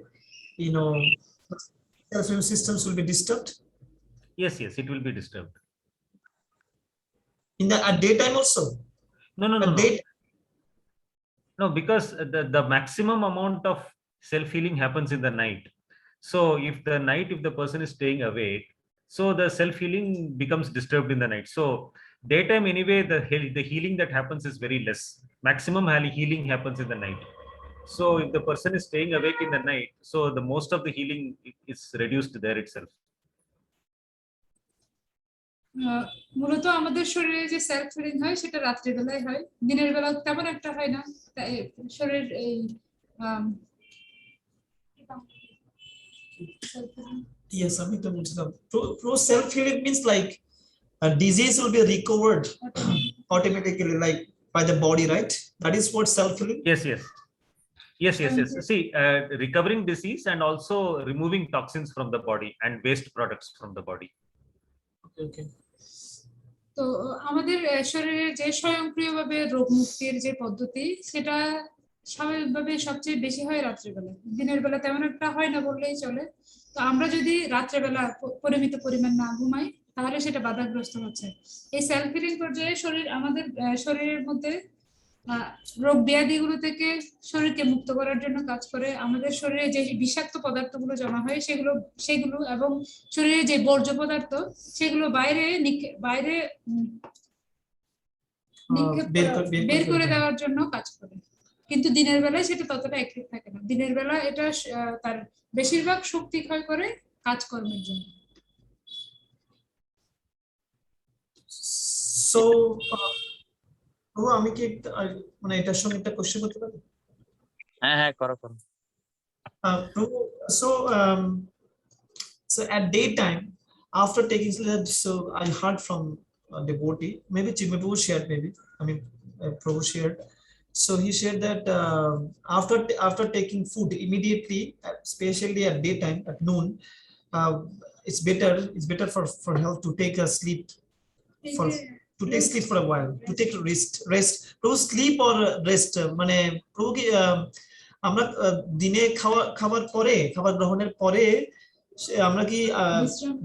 self-healing systems will be disturbed. Yes, it will be disturbed. In the at daytime also? No. No, because the maximum amount of self-healing happens in the night. So if the person is staying awake, so the self-healing becomes disturbed in the night. So daytime anyway, the healing that happens is very less. Maximum healing happens in the night. So if the person is staying awake in the night, so the most of the healing is reduced there itself. মূলত আমাদের শরীরে যে self healing হয় সেটা রাত্রি বেলায় হয়, দিনের বেলা তেমন একটা হয় না। শরীর এই yes, আমি তো বুঝলাম। pro self healing means like a disease will be recovered automatically, like by the body, right? That is what self healing. Yes. See, recovering disease and also removing toxins from the body and waste products from the body. Okay. তো আমাদের শরীরে যে স্বয়ংক্রিয়ভাবে রোগ মুক্তির যে পদ্ধতি সেটা স্বাভাবিকভাবে সবচেয়ে বেশি হয় রাত্রেবেলা, দিনের বেলা তেমন একটা হয় না বললেই চলে। তো আমরা যদি রাত্রেবেলা পরিমিত পরিমাণ না ঘুমাই তাহলে সেটা বাধাগ্রস্ত হচ্ছে। এই সেলফ হিলিং পর্যায়ে শরীর আমাদের শরীরের মধ্যে রোগ ব্যাধিগুলো থেকে শরীরকে মুক্ত করার জন্য কাজ করে। আমাদের শরীরে যে বিষাক্ত পদার্থগুলো জমা হয় সেগুলো এবং শরীরে যে বর্জ্য পদার্থ সেগুলো বাইরে নিক্ষেপ বের করে দেওয়ার জন্য কাজ করে। কিন্তু দিনের বেলায় সেটা ততটা অ্যাক্টিভ থাকে না। দিনের বেলা এটা তার বেশিরভাগ শক্তি ক্ষয় করে কাজকর্মের জন্য। সো আমি কি মানে এটার সঙ্গে একটা কোশ্চেন করতে পারি? হ্যাঁ হ্যাঁ, করো করো। So so at daytime after taking sleep, so I heard from a devotee, maybe Chimabu shared, maybe I mean Prabhu shared. So he shared that after taking food immediately, especially at daytime at noon, it's better for health to take a sleep for to take sleep for a while, to take rest. Prabhu, sleep or rest মানে প্রভু কি আমরা দিনে খাবার গ্রহণের পরে আমরা কি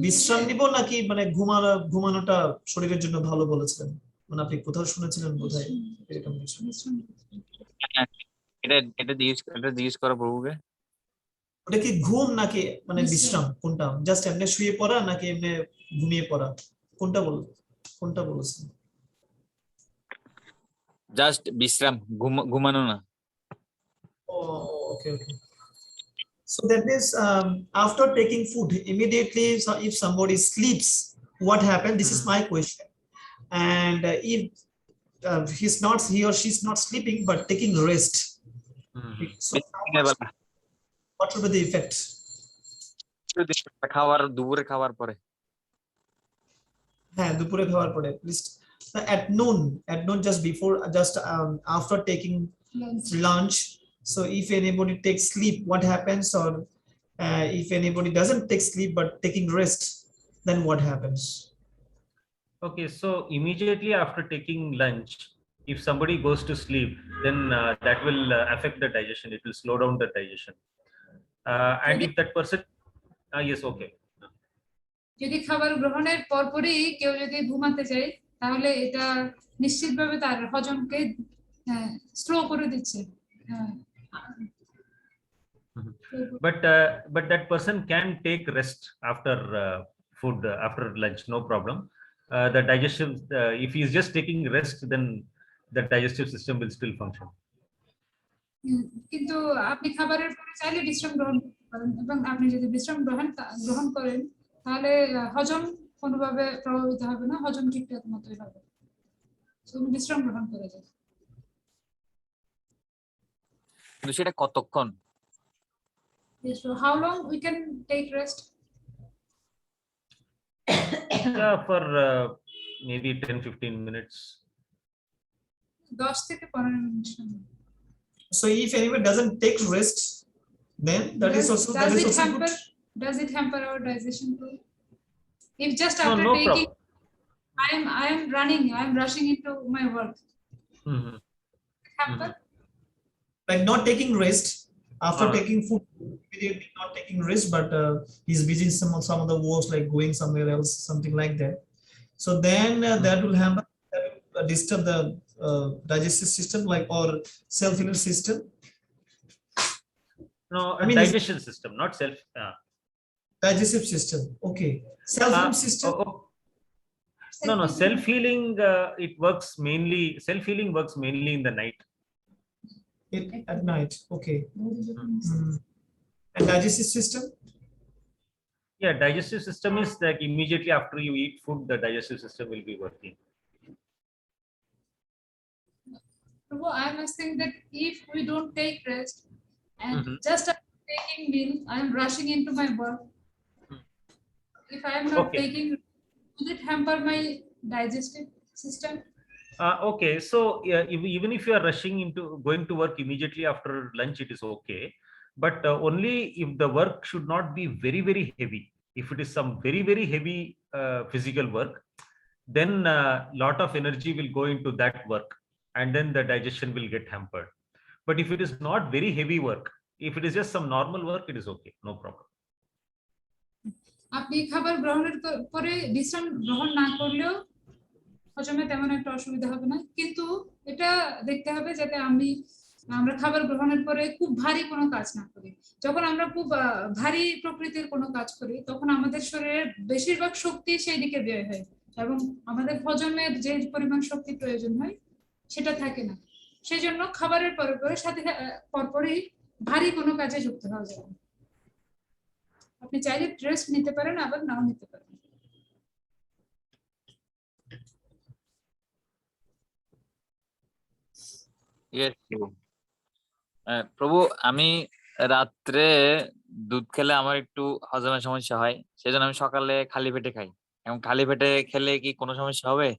বিশ্রাম নিব নাকি মানে ঘুমানোটা শরীরের জন্য ভালো বলেছিলেন? মানে আপনি কোথাও শুনেছিলেন বোধহয় এরকম কিছু। হ্যাঁ, এটা জিজ্ঞেস করো প্রভুকে। ওটা কি ঘুম নাকি মানে বিশ্রাম, কোনটা? জাস্ট এমনি শুয়ে পড়া নাকি এমনি ঘুমিয়ে পড়া, কোনটা বলেছেন? জাস্ট বিশ্রাম, ঘুমানো না। Oh, okay. So that means after taking food immediately, so if somebody sleeps, what happens? This is my question. And if he or she's not sleeping but taking rest, so what will be the effect? দুপুরে খাওয়ার পরে। হ্যাঁ, দুপুরে খাওয়ার পরে least at noon just before, just after taking lunch. So if anybody takes sleep, what happens? Or if anybody doesn't take sleep but taking rest, then what happens? Okay, so immediately after taking lunch, if somebody goes to sleep, then that will affect the digestion. It will slow down the digestion. And if that person, yes, okay. যদি খাবার গ্রহণের পরপরই কেউ যদি ঘুমাতে চায় তাহলে এটা নিশ্চিতভাবে তার হজমকে স্লো করে দিচ্ছে। But that person can take rest after food, after lunch, no problem. The digestion, if he is just taking rest, then the digestive system will still function. কিন্তু আপনি খাবারের পরে চাইলে বিশ্রাম গ্রহণ করতে পারেন, এবং আপনি যদি বিশ্রাম গ্রহণ করেন তাহলে হজম কোনোভাবে প্রভাবিত হবে না, হজম ঠিকঠাক মতোই হবে। বিশ্রাম গ্রহণ করে যায়। কিন্তু সেটা কতক্ষণ? So how long we can take rest? For maybe 10-15 minutes. 10 থেকে 15 minute. So if anyone doesn't take rest, then that is also good. Does it hamper our digestion too? If just No, after no taking, problem. I am running, I am rushing into my work. Hamper? Like not taking rest after Uh-huh. taking food, immediately not taking rest, but he's busy in some of the works, like going somewhere else, something like that. So then that will hamper, that will disturb the digestive system, like or self-healing system. No, I mean, digestion system, not self. Digestive system. Okay. Self-healing system. No, self-healing. Self-healing works mainly in the night. At night. Okay. And digestive system? Yeah, digestive system is like immediately after you eat food, the digestive system will be working. I'm asking that if we don't take rest and just after taking meal, I'm rushing into my work. If I am not taking, will it hamper my digestive system? Okay, so even if you are rushing into going to work immediately after lunch, it is okay. But only if the work should not be very, very heavy. If it is some very, very heavy physical work, then a lot of energy will go into that work, and then the digestion will get hampered. But if it is not very heavy work, if it is just some normal work, it is okay, no problem. আপনি খাবার গ্রহণের পরে বিশ্রাম গ্রহণ না করলেও হজমে তেমন একটা অসুবিধা হবে না, কিন্তু এটা দেখতে হবে যাতে আমরা খাবার গ্রহণের পরে খুব ভারী কোনো কাজ না করি। যখন আমরা খুব ভারী প্রকৃতির কোনো কাজ করি তখন আমাদের শরীরের বেশিরভাগ শক্তি সেই দিকে ব্যয় হয় এবং আমাদের হজমের যে পরিমাণ শক্তি প্রয়োজন হয় সেটা থাকে না। সেই জন্য খাবারের পরে সাথে পরপরই ভারী কোনো কাজে যুক্ত হওয়া যাবে না। আপনি চাইলে রেস্ট নিতে পারেন, আবার নাও নিতে পারেন। Yes, প্রভু। প্রভু, আমি রাত্রে দুধ খেলে আমার একটু হজমের সমস্যা হয়, সেজন্য আমি সকালে খালি পেটে খাই। এবং খালি পেটে খেলে কি কোনো সমস্যা হবে?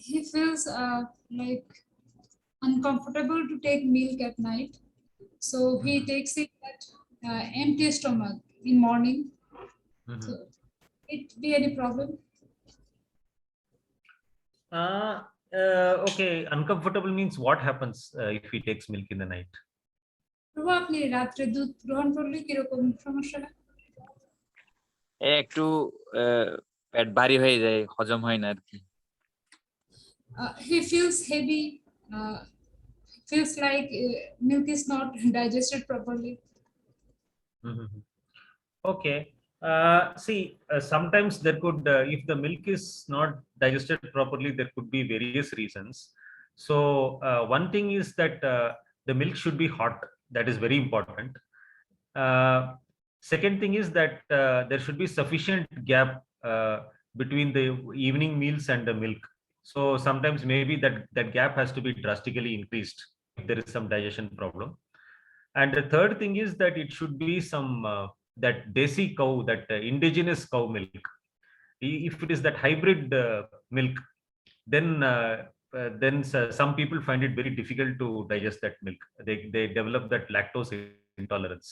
He feels like uncomfortable to take milk at night, so he takes it at empty stomach in morning. So it be any problem? Okay, uncomfortable means what happens if he takes milk in the night? প্রভু, আপনি রাত্রে দুধ গ্রহণ করলে কিরকম সমস্যা হয়? একটু পেট ভারী হয়ে যায়, হজম হয় না আর কি। He feels heavy, feels like milk is not digested properly. Okay. See, sometimes there could, if the milk is not digested properly, there could be various reasons. So one thing is that the milk should be hot. That is very important. Second thing is that there should be sufficient gap between the evening meals and the milk. So sometimes maybe that gap has to be drastically increased if there is some digestion problem. And the third thing is that it should be some that desi cow, that indigenous cow milk. If it is that hybrid milk, then some people find it very difficult to digest that milk. They develop that lactose intolerance.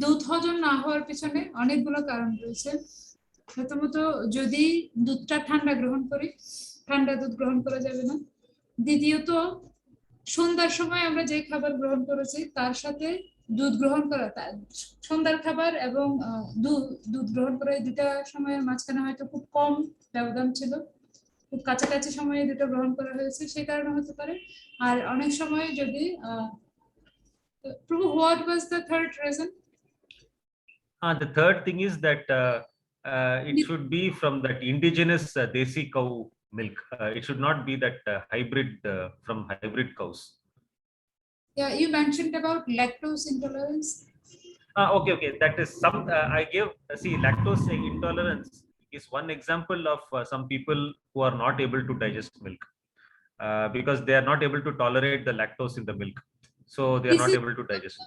দুধ হজম না হওয়ার পিছনে অনেকগুলো কারণ রয়েছে। প্রথমত, যদি দুধটা ঠান্ডা গ্রহণ করি, ঠান্ডা দুধ গ্রহণ করা যাবে না। দ্বিতীয়ত, সন্ধ্যার সময় আমরা যে খাবার গ্রহণ করেছি তার সাথে দুধ গ্রহণ করা, সন্ধ্যার খাবার এবং দুধ গ্রহণ করা, এই দুটা সময়ের মাঝখানে হয়তো খুব কম ব্যবধান ছিল, খুব কাছাকাছি সময়ে দুটো গ্রহণ করা হয়েছে, সেই কারণে হতে পারে। আর অনেক সময় যদি প্রভু, what was the third reason? The third thing is that it should be from that indigenous desi cow milk. It should not be that hybrid from hybrid cows. Yeah, you mentioned about lactose intolerance. Okay. That is some. I give. See, lactose intolerance is one example of some people who are not able to digest milk because they are not able to tolerate the lactose in the milk, so they are not able to digest.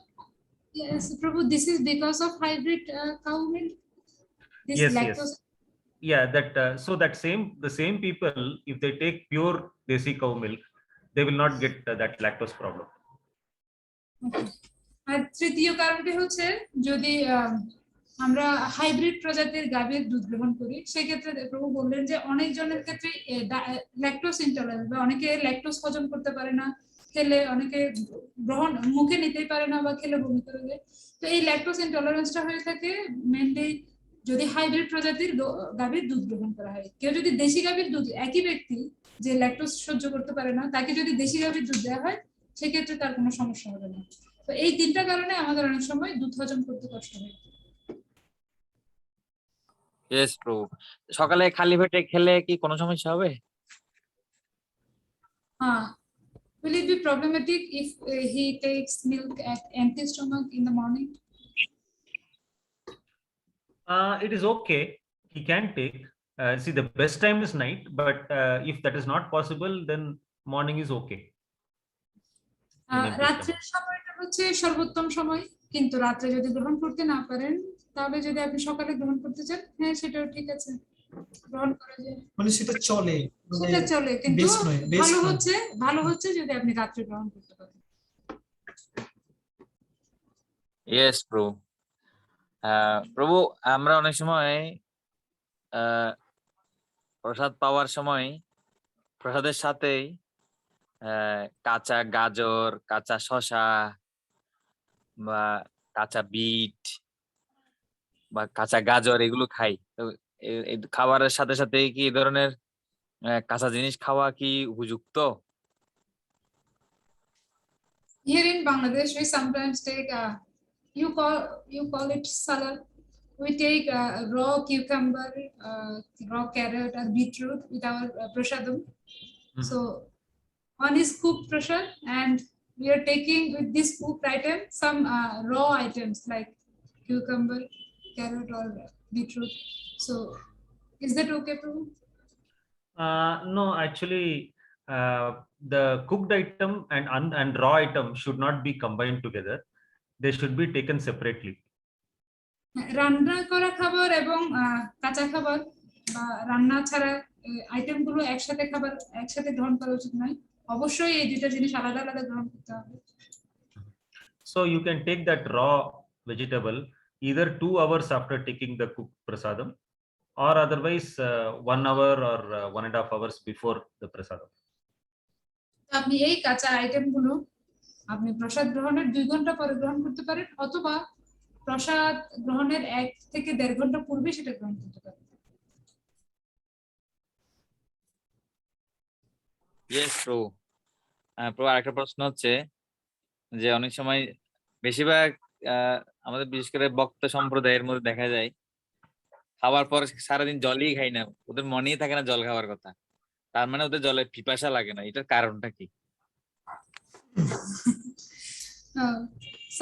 Yes, Prabhu, this is because of hybrid cow milk. Yes. Yeah, that so that the same people, if they take pure desi cow milk, they will not get that lactose problem. আর তৃতীয় কারণটি হচ্ছে, যদি আমরা hybrid প্রজাতির গাভীর দুধ গ্রহণ করি, সেক্ষেত্রে প্রভু বললেন যে অনেকজনের ক্ষেত্রে ল্যাকটোজ ইনটলারেন্স, বা অনেকে ল্যাকটোজ হজম করতে পারে না, খেলে অনেকে গ্রহণ মুখে নিতেই পারে না বা খেলে বমি করে দেয়। তো এই ল্যাকটোজ ইনটলারেন্সটা হয়ে থাকে মেনলি যদি হাইব্রিড প্রজাতির গাভীর দুধ গ্রহণ করা হয়। কেউ যদি দেশি গাভীর দুধ, একই ব্যক্তি যে ল্যাকটোজ সহ্য করতে পারে না, তাকে যদি দেশি গাভীর দুধ দেওয়া হয় সেক্ষেত্রে তার কোনো সমস্যা হবে না। তো এই তিনটা কারণে আমাদের অনেক সময় দুধ হজম করতে কষ্ট হয়। ইয়েস প্রভু। সকালে খালি পেটে খেলে কি কোনো সমস্যা হবে? Will it be problematic if he takes milk at empty stomach in the morning? It is okay. He can take. See, the best time is night, but if that is not possible, then morning is okay. রাত্রের সময়টা হচ্ছে সর্বোত্তম সময়, কিন্তু রাত্রে যদি গ্রহণ করতে না পারেন, তাহলে যদি আপনি সকালে গ্রহণ করতে চান, হ্যাঁ সেটাও ঠিক আছে, গ্রহণ করা যায়। মানে সেটা চলে, সেটা চলে, কিন্তু ভালো হচ্ছে যদি আপনি রাত্রে গ্রহণ করতে পারেন। ইয়েস প্রভু। প্রভু, আমরা অনেক সময় প্রসাদ পাওয়ার সময় প্রসাদের সাথেই কাঁচা গাজর, কাঁচা শসা বা কাঁচা বিট বা কাঁচা গাজর এগুলো খাই। তো এই খাবারের সাথে সাথে কি এই ধরনের কাঁচা জিনিস খাওয়া কি উপযুক্ত? Here in Bangladesh, we sometimes take you call it salad. We take raw cucumber, raw carrot, or beetroot with our prasadam. So one is cooked prasad, and we are taking with this cooked item some raw items like cucumber, carrot, or beetroot. So is that okay, Prabhu? No, actually, the cooked item and raw item should not be combined together. They should be taken separately. রান্না করা খাবার এবং কাঁচা খাবার বা রান্না ছাড়া item গুলো একসাথে গ্রহণ করা উচিত নয়। অবশ্যই এই দুইটা জিনিস আলাদা আলাদা গ্রহণ করতে হবে। So you can take that raw vegetable either 2 hours after taking the cooked prasadam, or otherwise 1 hour or 1.5 hours before the prasadam. আপনি এই কাঁচা আইটেম গুলো আপনি প্রসাদ গ্রহণের 2 ঘন্টা পরে গ্রহণ করতে পারেন, অথবা প্রসাদ গ্রহণের 1 থেকে 1.5 ঘন্টা পূর্বে সেটা গ্রহণ করতে পারেন। ইয়েস প্রভু। প্রভু, আরেকটা প্রশ্ন হচ্ছে যে অনেক সময় বেশিরভাগ আমাদের বিশেষ করে বক্তা সম্প্রদায়ের মধ্যে দেখা যায় খাবার পর সারাদিন জলই খাই না, ওদের মনেই থাকে না জল খাওয়ার কথা। তার মানে ওদের জলের পিপাসা লাগে না, এটার কারণটা কি?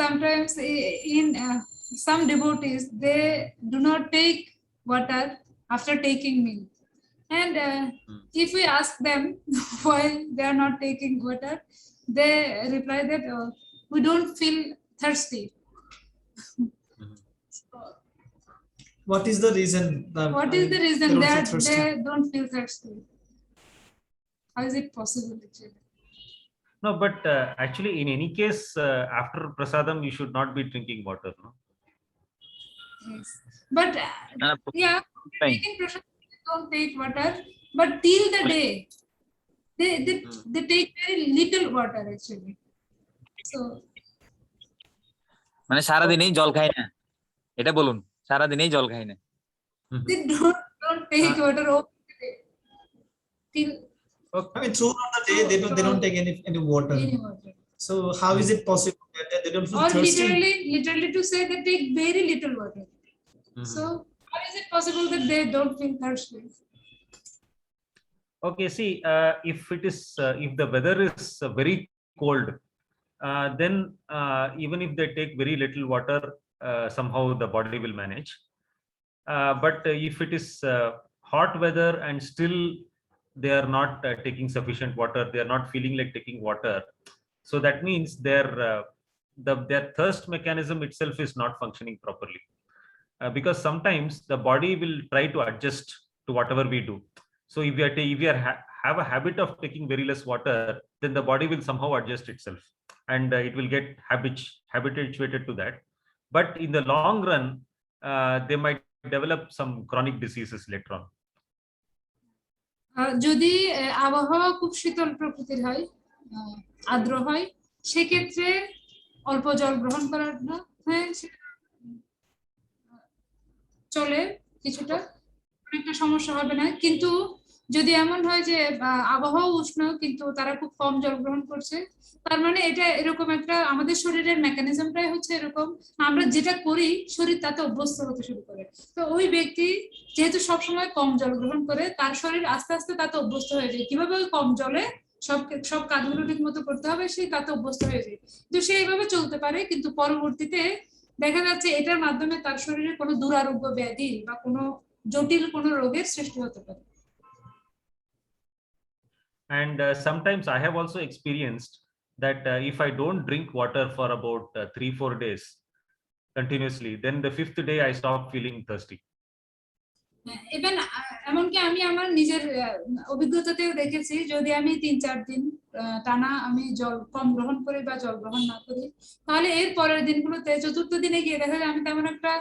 Sometimes in some devotees, they do not take water after taking meal, and if we ask them why they are not taking water, they reply that we don't feel thirsty. What is the reason? What is the reason they don't that feel thirsty? they don't feel thirsty? How is it possible actually? No, but actually, in any case, after prasadam, you should not be drinking water. No. Yes. But yeah, Fine. taking prasad, they don't take water, but till the day, they take very little water actually. So মানে সারাদিনই জল খাই না, এটা বলুন, সারাদিনই জল খাই না। they don't take water all the day. Till I mean, throughout the day they don't take any water. any water. So how is it possible that they don't feel Or thirsty? literally to say they take very little water. So how is it possible that they don't feel thirsty? Okay, see, if it is if the weather is very cold, then even if they take very little water, somehow the body will manage. But if it is hot weather and still they are not taking sufficient water, they are not feeling like taking water, so that means their thirst mechanism itself is not functioning properly, because sometimes the body will try to adjust to whatever we do. So if we have a habit of taking very less water, then the body will somehow adjust itself, and it will get habituated to that. But in the long run, they might develop some chronic diseases later on. যদি আবহাওয়া খুব শীতল প্রকৃতির হয়, আর্দ্র হয়, সেক্ষেত্রে অল্প জল গ্রহণ করার চলে, কিছুটা অনেকটা সমস্যা হবে না। কিন্তু যদি এমন হয় যে আবহাওয়া উষ্ণ কিন্তু তারা খুব কম জল গ্রহণ করছে, তার মানে এটা এরকম একটা আমাদের শরীরের মেকানিজমটাই হচ্ছে এরকম, আমরা যেটা করি শরীর তাতে অভ্যস্ত হতে শুরু করে। তো ওই ব্যক্তি যেহেতু সবসময় কম জল গ্রহণ করে, তার শরীর আস্তে আস্তে তাতে অভ্যস্ত হয়ে যায়। কিভাবে ওই কম জলে সব কাজগুলো ঠিক মতো করতে হবে সে তাতে অভ্যস্ত হয়ে যায়, তো সে এইভাবে চলতে পারে। কিন্তু পরবর্তীতে দেখা যাচ্ছে এটার মাধ্যমে তার শরীরে কোনো দুরারোগ্য ব্যাধি বা কোনো জটিল কোনো রোগের সৃষ্টি হতে পারে। And sometimes I have also experienced that if I don't drink water for about 3-4 days continuously, then the 5th day I stop feeling thirsty. Even এমনকি আমি আমার নিজের অভিজ্ঞতাতেও দেখেছি, যদি আমি 3-4 দিন টানা আমি জল কম গ্রহণ করি বা জল গ্রহণ না করি, তাহলে এর পরের দিনগুলোতে, চতুর্থ দিনে গিয়ে দেখা যায় আমি তেমন একটা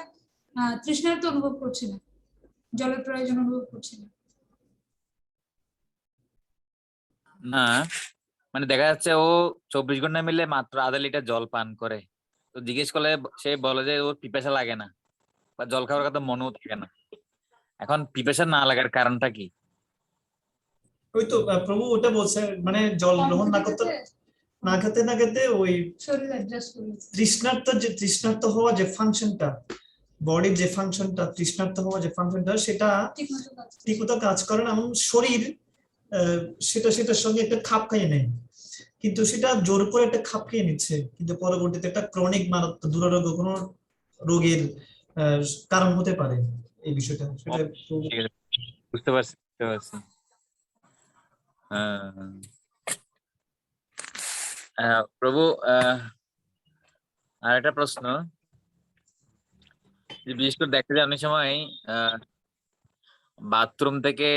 তৃষ্ণার্ত অনুভব করছি না, জলের প্রয়োজন অনুভব করছি না। না, মানে দেখা যাচ্ছে ও 24 ঘন্টা মিলে মাত্র আধা লিটার জল পান করে। তো জিজ্ঞেস করলে সে বলে যে ওর পিপাসা লাগে না বা জল খাওয়ার কথা মনেও থাকে না। এখন পিপাসা না লাগার কারণটা কি? ওই তো প্রভু ওটা বলছে, মানে জল কম গ্রহণ না খেতে করতে, খেতে না খেতে ওই শরীর অ্যাডজাস্ট করে নিচ্ছে। তৃষ্ণার্ত হওয়া যে ফাংশনটা, বডির যে ফাংশনটা, তৃষ্ণার্ত হওয়া যে ফাংশনটা, সেটা ঠিকমতো কাজ করছে। ঠিকমতো কাজ করে না, এবং শরীর সেটার সঙ্গে একটা খাপ খাইয়ে নেয়। কিন্তু সেটা জোর করে একটা খাপ খেয়ে নিচ্ছে, কিন্তু পরবর্তীতে একটা ক্রনিক মারাত্মক দুরারোগ্য কোনো রোগের কারণ হতে পারে এই বিষয়টা। সেটা ঠিক আছে, বুঝতে পারছি। হ্যাঁ, প্রভু, আর একটা প্রশ্ন, যে বিশেষ করে দেখা যায় অনেক সময় বাথরুম থেকে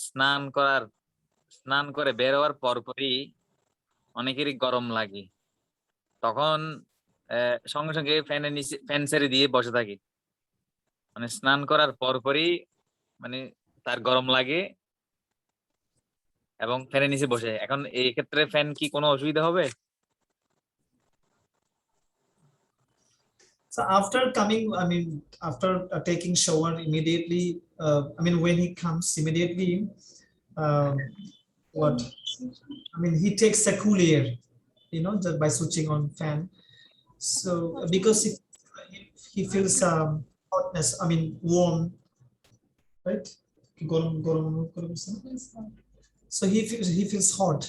স্নান করে বের হওয়ার পরপরই অনেকেরই গরম লাগে, তখন সঙ্গে সঙ্গে ফ্যান ছেড়ে দিয়ে বসে থাকি, মানে স্নান করার পরপরই মানে তার গরম লাগে এবং ফ্যানের নিচে বসে। এখন এই ক্ষেত্রে ফ্যান কি কোনো অসুবিধা হবে? So after coming, I mean, after taking shower immediately, I mean, when he comes immediately, what? I mean, he takes a cool air, just by switching on fan. So because if he feels hotness, I mean, warm, right? So he feels hot.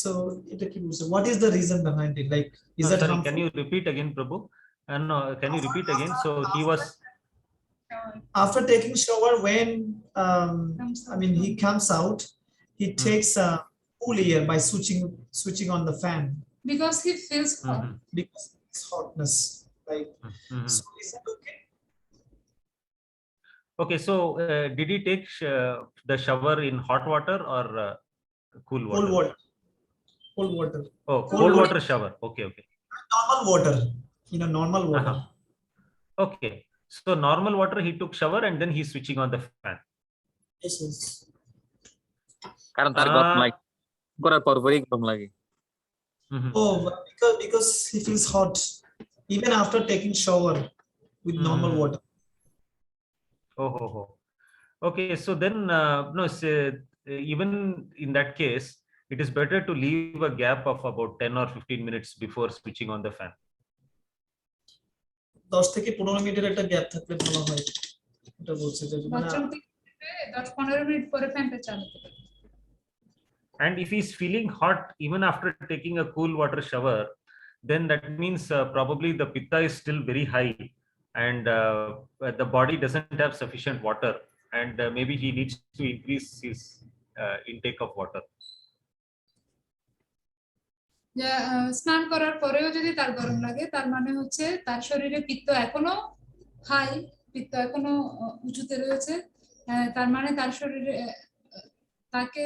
So what is the reason behind it? Like, is that sorry, harmful? can you repeat again, Prabhu? No, can you repeat again? So he was After taking shower, when I mean he comes out, he takes a cool air by switching on the fan Because he feels hot. because it's hotness, right? So is that okay? Okay, so did he take the shower in hot water or cool water? Cold water. Cold water. Oh, Cold cold water. water shower. Okay. Normal water. Normal water. Okay, so normal water he took shower and then he's switching on the fan. Yes. কারণ তার গরম লাগে, করার পরপরই গরম লাগে। Oh, because he feels hot even after taking shower with normal water. Oh. Okay, so then no, even in that case, it is better to leave a gap of about 10 or 15 minutes before switching on the fan. 10 থেকে 15 মিনিটের একটা gap থাকলে ভালো হয়, এটা বলছে যে মানে বাথরুম থেকে 10-15 মিনিট পরে ফ্যানটা চালাতে পারে। And if he's feeling hot even after taking a cool water shower, then that means probably the pitta is still very high and the body doesn't have sufficient water, and maybe he needs to increase his intake of water. স্নান করার পরেও যদি তার গরম লাগে, তার মানে হচ্ছে তার শরীরে পিত্ত এখনো হাই, পিত্ত এখনো উঁচুতে রয়েছে, তার মানে তার শরীরে তাকে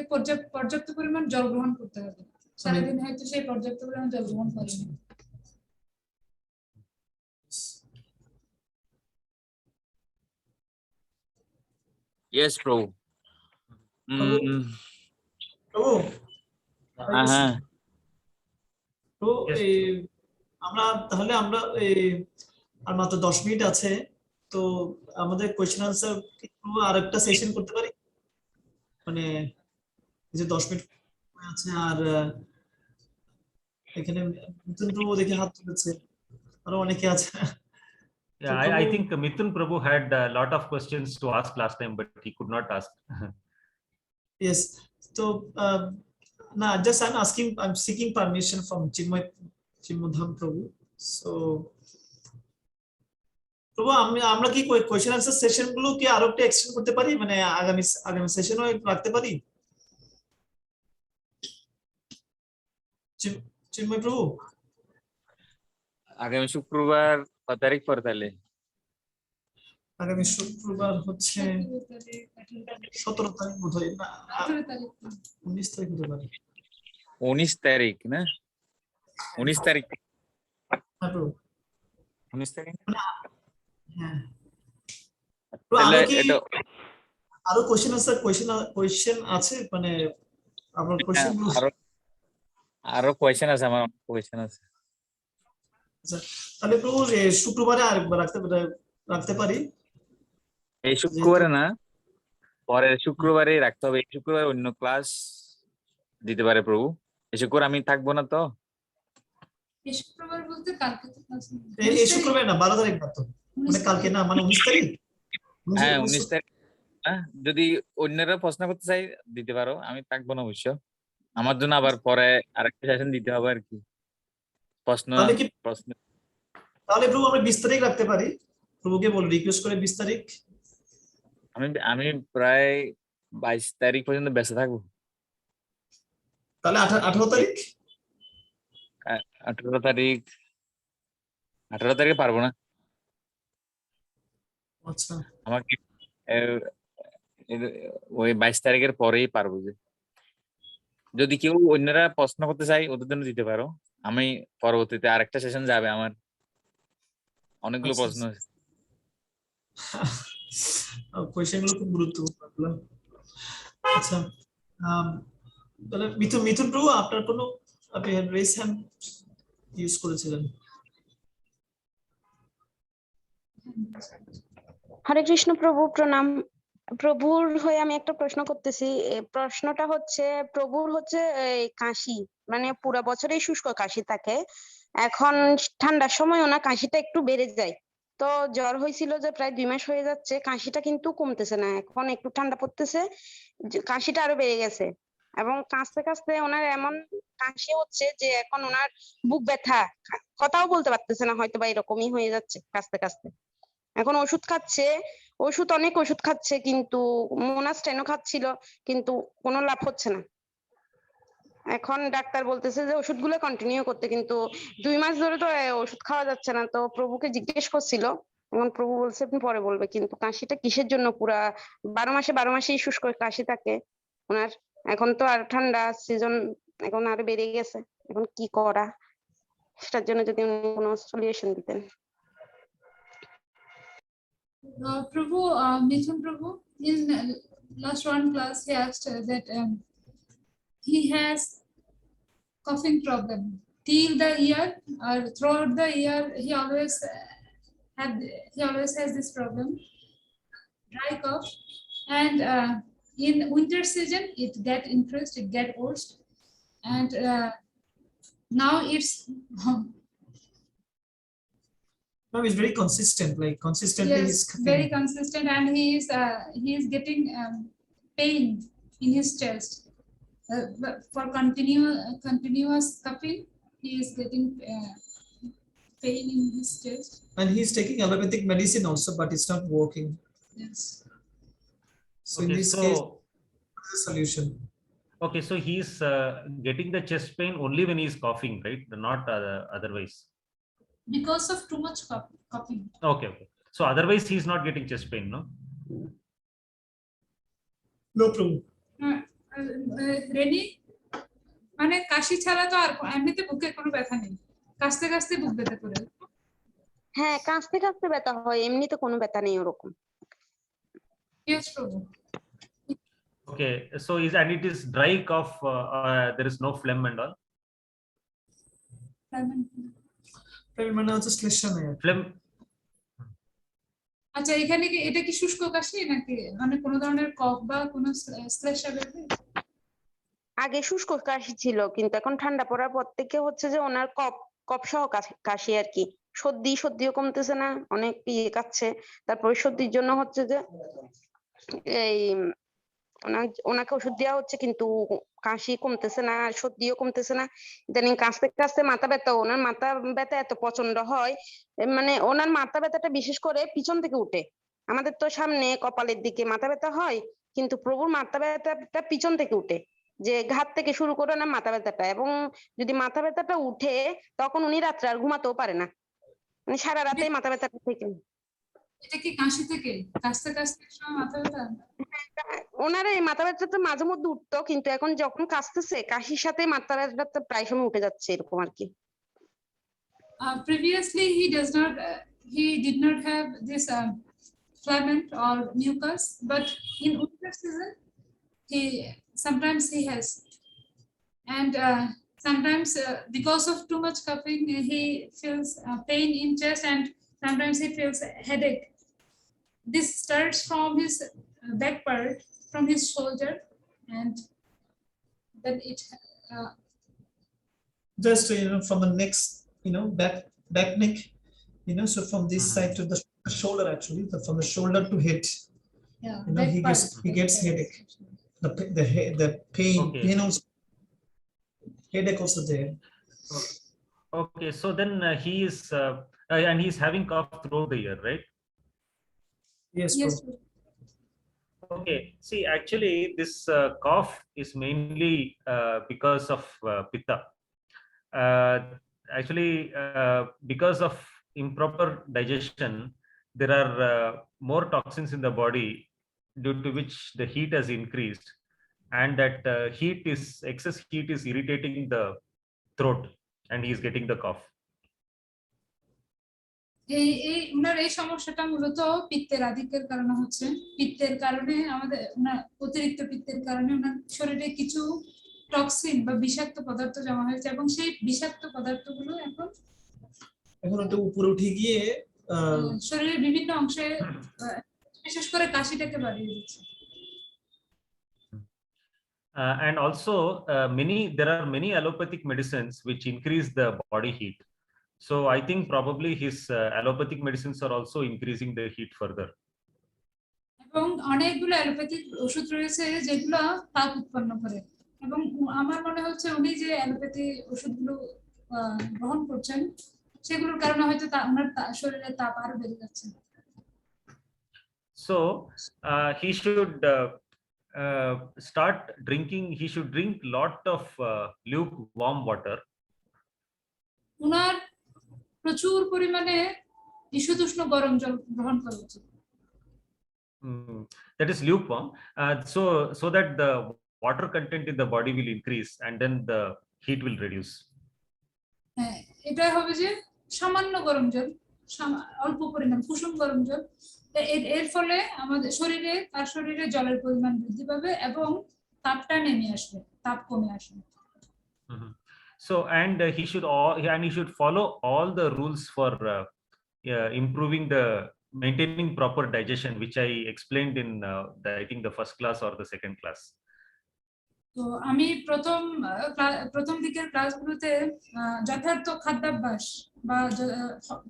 পর্যাপ্ত পরিমাণ জল গ্রহণ করতে হবে। সারাদিন হয়তো সেই পর্যাপ্ত পরিমাণ জল গ্রহণ করেনি। Yes, bro. হ্যাঁ, তো আমরা আর মাত্র 10 মিনিট আছে, তো আমাদের কোয়েশ্চেন আনসার আরেকটা সেশন করতে পারি, মানে যে 10 মিনিট আছে। আর এখানে মিথুন প্রভু দেখে হাত তুলেছে, আরো অনেকে আছে। Yeah, I think Mithun Prabhu had a lot of questions to ask last time, but he could not ask. Yes, so now just I'm seeking permission from Chinmadham Prabhu. So প্রভু, আমরা কি কোয়েশ্চেন আনসার সেশন গুলো কি আরো একটু extend করতে পারি, মানে আগামী সেশনও রাখতে পারি? চিন্ময় প্রভু, আগামী শুক্রবার কত তারিখ পরে তাহলে? আগামী শুক্রবার হচ্ছে 17 তারিখ বোধ হয়, না 19 তারিখ হতে পারে। 19 তারিখ না, 19 তারিখ, হ্যাঁ প্রভু। 19 তারিখ। হ্যাঁ প্রভু, তাহলে আরো কি এটা আরো কোয়েশ্চেন আছে, মানে আপনার কোয়েশ্চেন গুলো? আরো আরো কোয়েশ্চেন আছে, আমার কোয়েশ্চেন আছে। আচ্ছা, তাহলে প্রভু শুক্রবারে আরেকবার রাখতে পারি, এই যেহেতু শুক্রবারে না, পরের শুক্রবারেই রাখতে হবে। এই শুক্রবার অন্য ক্লাস দিতে পারে প্রভু। এই শুক্রবার আমি থাকবো না তো। এই শুক্রবার বলতে কালকে তো class নেই। এই শুক্রবার না, 12 তারিখ না তো, মানে কালকে না, মানে 19 তারিখ। হ্যাঁ 19 তারিখ। যদি অন্যরা প্রশ্ন করতে চাই দিতে পারো, আমি থাকবো না অবশ্য। আমার জন্য আবার পরে আরেকটা সেশন দিতে হবে আর কি, প্রশ্ন তাহলে কি, প্রশ্ন। তাহলে প্রভু আমরা 20 তারিখ রাখতে পারি, প্রভুকে বল রিকোয়েস্ট করে 20 তারিখ। আমি আমি প্রায় 22 তারিখ পর্যন্ত ব্যস্ত থাকবো। তাহলে 18 তারিখ। 18 তারিখ, 18 তারিখে পারবো না। আচ্ছা আমাকে ওই 22 তারিখের পরেই পারবো। যে যদি কেউ অন্যরা প্রশ্ন করতে চাই ওদের জন্য দিতে পারো, আমি পরবর্তীতে আরেকটা সেশন যাবে আমার, অনেকগুলো আচ্ছা, প্রশ্ন আছে। কোয়েশ্চেন গুলো খুব গুরুত্বপূর্ণ। আচ্ছা, তাহলে মিথুন প্রভু, আপনার কোনো, আপনি রেজ হ্যান্ড ইউজ করেছিলেন? হরে কৃষ্ণ প্রভু, প্রণাম। প্রভুর হয়ে আমি একটা প্রশ্ন করতেছি। প্রশ্নটা হচ্ছে, প্রভুর হচ্ছে এই কাশি, মানে পুরো বছরেই শুষ্ক কাশি থাকে। এখন ঠান্ডার সময় ওনার কাশিটা একটু বেড়ে যায়। তো জ্বর হয়েছিল যে প্রায় 2 মাস হয়ে যাচ্ছে, কাশিটা কিন্তু কমতেছে না। এখন একটু ঠান্ডা পড়তেছে, কাশিটা আরো বেড়ে গেছে। এবং কাশতে কাশতে ওনার এমন কাশি হচ্ছে যে এখন ওনার বুক ব্যথা, কথাও বলতে পারতেছে না, হয়তো বা এরকমই হয়ে যাচ্ছে কাশতে কাশতে। এখন ওষুধ খাচ্ছে, অনেক ওষুধ খাচ্ছে, কিন্তু মোনাস্টেনও খাচ্ছিল, কিন্তু কোনো লাভ হচ্ছে না। এখন ডাক্তার বলতেছে যে ওষুধগুলো কন্টিনিউ করতে, কিন্তু 2 মাস ধরে তো ওষুধ খাওয়া যাচ্ছে না। তো প্রভুকে জিজ্ঞেস করছিল, এখন প্রভু বলছে আপনি পরে বলবে। কিন্তু কাশিটা কিসের জন্য? পুরা 12 মাসেই শুষ্ক কাশি থাকে ওনার। এখন তো আর ঠান্ডা সিজন, এখন আরো বেড়ে গেছে। এখন কি করা, সেটার জন্য যদি উনি কোনো সলিউশন দিতেন। Prabhu, Mithun Prabhu, in last one class, he asked that he has coughing problem till the year, or throughout the year, he always has this problem, dry cough, and in winter season it get increased, it get worse, and now it's No, it's very consistent, like consistently he's yes, very coughing. consistent, and he is getting pain in his chest. But for continuous coughing, he is getting pain in his chest. And he's taking allopathic medicine also, but it's not working. Yes. So in Okay, this case, so what is the solution? okay, so he's getting the chest pain only when he's coughing, right? Not otherwise. Because of too much coughing. Okay. So otherwise he's not getting chest pain, no? No problem. Ready, মানে কাশি ছাড়া তো আর এমনিতে বুকে কোনো ব্যথা নেই, কাশতে কাশতে বুক ব্যথা করে। হ্যাঁ, কাশতে কাশতে ব্যথা হয়, এমনিতে কোনো ব্যথা নেই ওরকম। Yes, প্রভু। Okay, so and it is dry cough, there is no phlegm and all. মানে হচ্ছে শ্লেষ্মা নেই। Phlegm, আচ্ছা, এখানে কি এটা কি শুষ্ক কাশি নাকি মানে কোনো ধরনের কফ বা কোনো শ্লেষ্মা ব্যাপার? আগে শুষ্ক কাশি ছিল, কিন্তু এখন ঠান্ডা পড়ার পর থেকে হচ্ছে যে ওনার কফ সহ কাশি আর কি। সর্দিও কমতেছে না, অনেক কাচ্ছে। তারপরে সর্দির জন্য হচ্ছে যে এই ওনাকে ওষুধ দেওয়া হচ্ছে, কিন্তু কাশি কমতেছে না, সর্দিও কমতেছে না। ইদানিং কাশতে কাশতে মাথা ব্যথা, ওনার মাথা ব্যথা এত প্রচন্ড হয়, মানে ওনার মাথা ব্যথাটা বিশেষ করে পিছন থেকে উঠে। আমাদের তো সামনে কপালের দিকে মাথা ব্যথা হয়, কিন্তু প্রভুর মাথা ব্যথাটা পিছন থেকে উঠে, যে ঘাট থেকে শুরু করে না মাথা ব্যথাটা। এবং যদি মাথা ব্যথাটা উঠে, তখন উনি রাত্রে আর ঘুমাতেও পারে না, মানে সারা রাতেই মাথা ব্যথাটা থেকে। এটা কি কাশি থেকে কাশতে কাশতে সময় মাথা ব্যথা? ওনার এই মাথা ব্যথাটা মাঝে মধ্যে উঠতো, কিন্তু এখন যখন কাশতেছে কাশির সাথে মাথা ব্যথাটা প্রায় সময় উঠে যাচ্ছে এরকম আর কি। Previously he did not have this phlegm or mucus, but in winter season sometimes he has, and sometimes because of too much coughing he feels pain in chest, and sometimes he feels headache. This starts from his back part, from his shoulder, and then it Just from the next, back neck, so from this side to the shoulder, actually, from the shoulder to head, back he part. gets headache. The pain, Okay. also, headache also there. Okay, so then he is and he's having cough throughout the year, right? Yes, Yes, bro. Okay, see, actually, this cough is mainly because of pitta. Actually, because of improper digestion, there are more toxins in the body, due to which the heat has increased, and that excess heat is irritating the throat, and he is getting the cough. উনার এই সমস্যাটা মূলত পিত্তের আধিক্যের কারণে হচ্ছে। পিত্তের কারণে আমাদের অতিরিক্ত পিত্তের কারণে ওনার শরীরে কিছু টক্সিন বা বিষাক্ত পদার্থ জমা হয়েছে, এবং সেই বিষাক্ত পদার্থগুলো এখন একটু উপরে উঠে গিয়ে শরীরের বিভিন্ন অংশে বিশেষ করে কাশিটাকে বাড়িয়ে দিচ্ছে। And also, there are many allopathic medicines which increase the body heat. So I think probably his allopathic medicines are also increasing the heat further. এবং অনেকগুলো অ্যালোপ্যাথিক ওষুধ রয়েছে যেগুলো তাপ উৎপন্ন করে, এবং আমার মনে হচ্ছে উনি যে অ্যালোপ্যাথি ওষুধগুলো গ্রহণ করছেন সেগুলোর কারণে হয়তো ওনার শরীরের তাপ আরো বেড়ে যাচ্ছে। So he should he should drink lot of lukewarm water. উনার প্রচুর পরিমাণে ঈষদুষ্ণ গরম জল গ্রহণ করা উচিত। That is lukewarm, so that the water content in the body will increase, and then the heat will reduce. হ্যাঁ, এটা হবে যে সামান্য গরম জল, অল্প পরিমাণ কুসুম গরম জল, এর ফলে আমাদের তার শরীরে জলের পরিমাণ বৃদ্ধি পাবে এবং তাপটা নেমে আসবে, তাপ কমে আসবে। So and he should follow all the rules for improving maintaining proper digestion, which I explained in I think the first class or the second class. তো আমি প্রথম দিকের ক্লাসগুলোতে যথার্থ খাদ্যাভ্যাস বা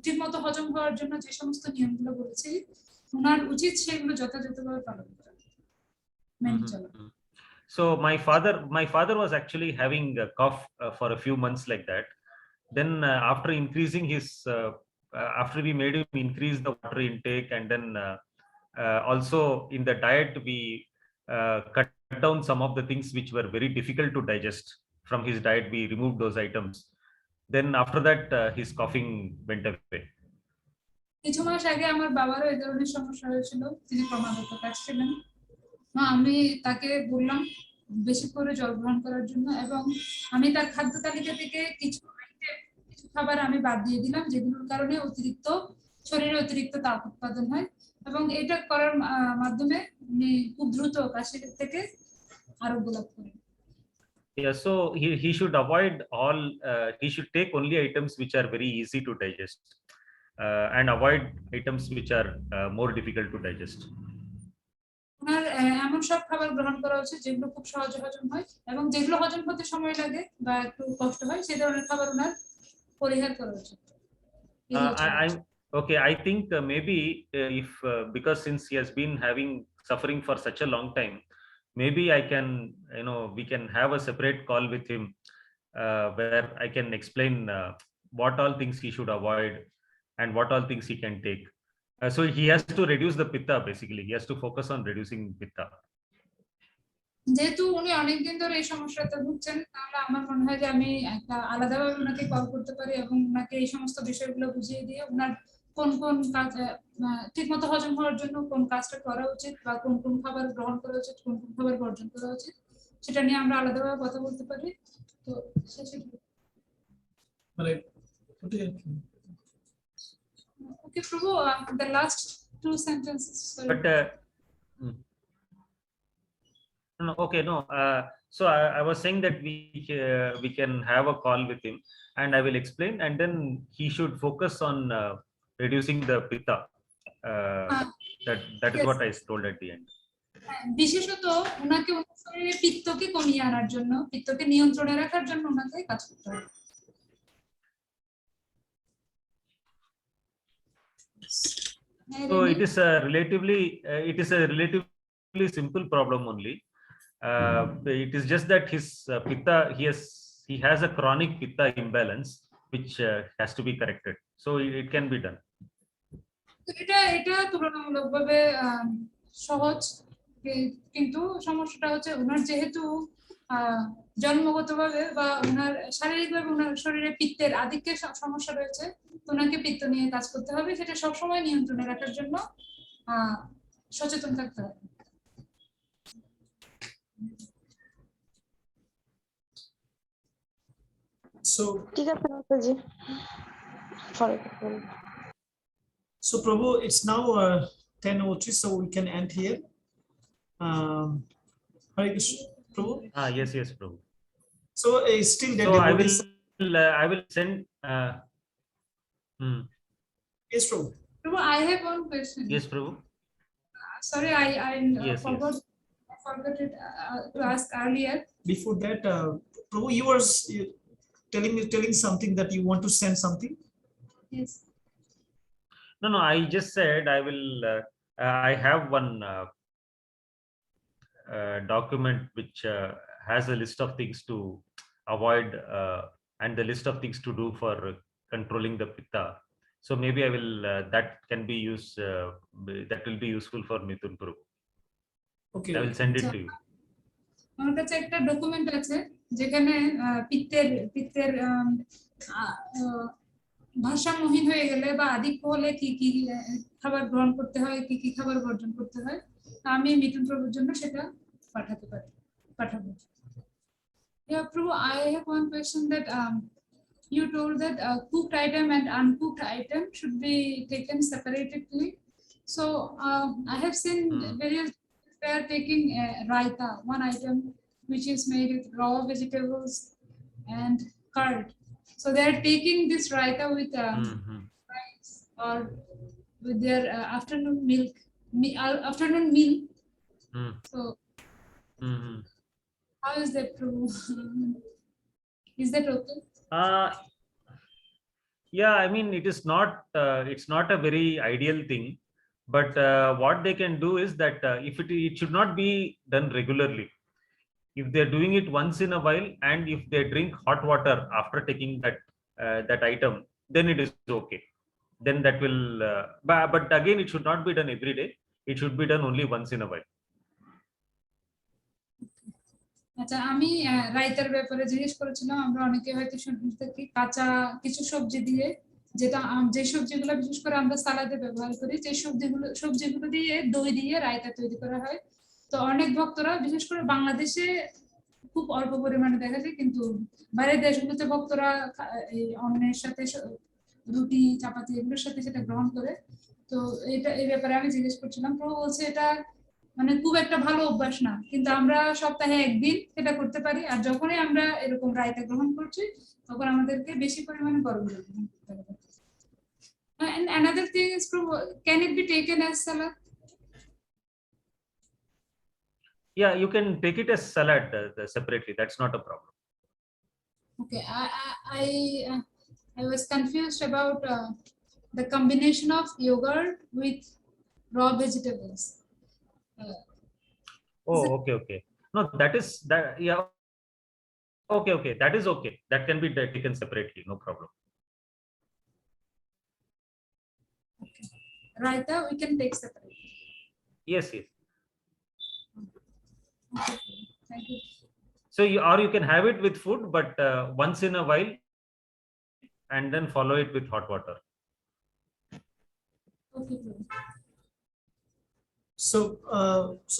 ঠিকমতো হজম হওয়ার জন্য যে সমস্ত নিয়মগুলো বলেছি ওনার উচিত সেগুলো যথাযথভাবে পালন করা, মেনে চলা। So my father was actually having a cough for a few months like that. Then after increasing after we made him increase the water intake, and then also in the diet we cut down some of the things which were very difficult to digest from his diet. We removed those items. Then after that his coughing went away. কিছু মাস আগে আমার বাবারও এই ধরনের সমস্যা হয়েছিল, তিনি ক্রমাগত কাশছিলেন। আমি তাকে বললাম বেশি করে জল গ্রহণ করার জন্য, এবং আমি তার খাদ্য তালিকা থেকে কিছু খাবার আমি বাদ দিয়ে দিলাম যেগুলোর কারণে শরীরে অতিরিক্ত তাপ উৎপাদন হয়, এবং এটা করার মাধ্যমে উনি খুব দ্রুত কাশি থেকে আরোগ্য লাভ করেন। Yeah, so he should avoid he should take only items which are very easy to digest, and avoid items which are more difficult to digest. ওনার এমন সব খাবার গ্রহণ করা উচিত যেগুলো খুব সহজে হজম হয়, এবং যেগুলো হজম করতে সময় লাগে বা একটু কষ্ট হয় সেই ধরনের খাবার ওনার পরিহার করা উচিত। I think maybe if because since he has been suffering for such a long time, maybe we can have a separate call with him where I can explain what all things he should avoid and what all things he can take. So he has to reduce the pitta, basically he has to focus on reducing pitta. যেহেতু উনি অনেকদিন ধরে এই সমস্যাতে ভুগছেন, তাহলে আমার মনে হয় যে আমি একটা আলাদাভাবে ওনাকে কল করতে পারি এবং ওনাকে এই সমস্ত বিষয়গুলো বুঝিয়ে দিয়ে ওনার কোন কোন কাজ ঠিকমতো হজম হওয়ার জন্য কোন কাজটা করা উচিত বা কোন কোন খাবার গ্রহণ করা উচিত, কোন কোন খাবার বর্জন করা উচিত, সেটা নিয়ে আমরা আলাদাভাবে কথা বলতে পারি। তো শেষে Right. Okay. ওকে প্রভু, the last two sentences, sorry. But no, okay, no. So I was saying that we can have a call with him, and I will explain, and then he should focus on reducing the pitta. That is Yes. what I told at the end. বিশেষত ওনাকে ওনার শরীরে পিত্তকে কমিয়ে আনার জন্য, পিত্তকে নিয়ন্ত্রণে রাখার জন্য ওনাকে কাজ করতে হবে। So it is a relatively simple problem only. It is just that his pitta, he has a chronic pitta imbalance which has to be corrected. So it can be done. এটা তুলনামূলকভাবে সহজ, কিন্তু সমস্যাটা হচ্ছে ওনার যেহেতু জন্মগতভাবে বা ওনার শারীরিকভাবে ওনার শরীরে পিত্তের আধিক্যের সমস্যা রয়েছে, তো ওনাকে পিত্ত নিয়ে কাজ করতে হবে, সেটা সবসময় নিয়ন্ত্রণে রাখার জন্য সচেতন থাকতে হবে। So, ঠিক আছে মাতাজি। so Prabhu, it's now 10:03, so we can end here. Hare Krishna, Prabhu. Yes, Prabhu. So still the So I will send. Yes, Prabhu. Prabhu, I have one question. Yes, Prabhu. Sorry, I Yes. forgot it to ask earlier. Before that, Prabhu, you were telling something that you want to send something. Yes. No, I just said I will. I have one document which has a list of things to avoid and the list of things to do for controlling the pitta. So maybe I will. That can be used. That will be useful for Mithun Prabhu. Okay. I will send it to you. আমার কাছে একটা document আছে যেখানে পিত্তের ভারসাম্যহীন হয়ে গেলে বা আধিক্য হলে কি কি খাবার গ্রহণ করতে হয়, কি কি খাবার বর্জন করতে হয়, আমি মিথুন প্রভুর জন্য সেটা পাঠাবো। Yeah, Prabhu, I have one question that you told that cooked item and uncooked item should be taken separately. So I have seen various, they are taking raita, one item which is made with raw vegetables and curd. So they are taking this raita with rice or with their afternoon meal. So how is that true? Is that okay? Yeah, I mean it's not a very ideal thing, but what they can do is that if it should not be done regularly. If they're doing it once in a while, and if they drink hot water after taking that item, then it is okay. Then that will. But again, it should not be done every day. It should be done only once in a while. আচ্ছা, আমি রায়তার ব্যাপারে জিজ্ঞেস করেছিলাম। আমরা অনেকে হয়তো শুনতে থাকি কাঁচা কিছু সবজি দিয়ে, যেটা যে সবজিগুলো বিশেষ করে আমরা সালাদে ব্যবহার করি, যে সবজিগুলো দিয়ে দই দিয়ে রায়তা তৈরি করা হয়। তো অনেক ভক্তরা, বিশেষ করে বাংলাদেশে খুব অল্প পরিমাণে দেখা যায়, কিন্তু বাইরের দেশগুলোতে ভক্তরা এই অন্নের সাথে রুটি চাপাতি এগুলোর সাথে সেটা গ্রহণ করে। তো এই ব্যাপারে আমি জিজ্ঞেস করছিলাম। প্রভু বলছে এটা মানে খুব একটা ভালো অভ্যাস না, কিন্তু আমরা সপ্তাহে একদিন এটা করতে পারি, আর যখনই আমরা এরকম রায়তা গ্রহণ করছি তখন আমাদেরকে বেশি পরিমাণে গরম জল গ্রহণ করতে হবে। And another thing is, can it be taken as salad? Yeah, you can take it as salad separately. That's not a problem. Okay, I was confused about the combination of yogurt with raw vegetables. Okay. No, that is that. Yeah. Okay. That is okay. That can be taken separately. No problem. Okay. Raita we can take separately. Yes. Okay. Thank you. So you can have it with food, but once in a while, and then follow it with hot water. Okay, Prabhu. So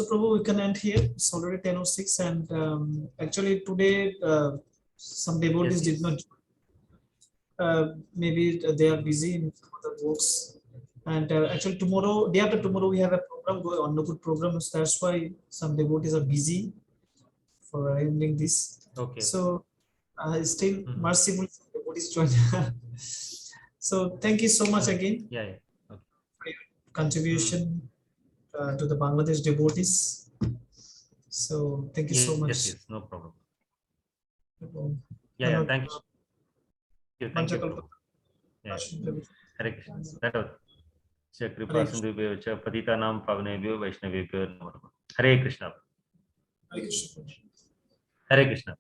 Prabhu, we can end here. It's already 10:06, and actually today some devotees Yes, did yes. not. Maybe they are busy in other works. And actually tomorrow, day after tomorrow, we have a program going on, good program. So that's why some devotees are busy for arranging this. Okay. So still Mhm. merciful devotees join. So thank you so much again Yeah, yeah. Okay. for your contribution to the Bangladesh devotees. So thank you so much. Yes, yes, no problem. Prabhu. Yeah, yeah, thank Dhanyawad. you. Thank you, Panchakalpa. Prabhu. Yeah. Prabhu. Hare Krishna. That was कृपा Hare Krishna. सिंधुभ्यो च पतितानां पावनेभ्यो वैष्णवेभ्यो नमो नमः. हरे Krishna. Hare Krishna. हरे कृष्णा.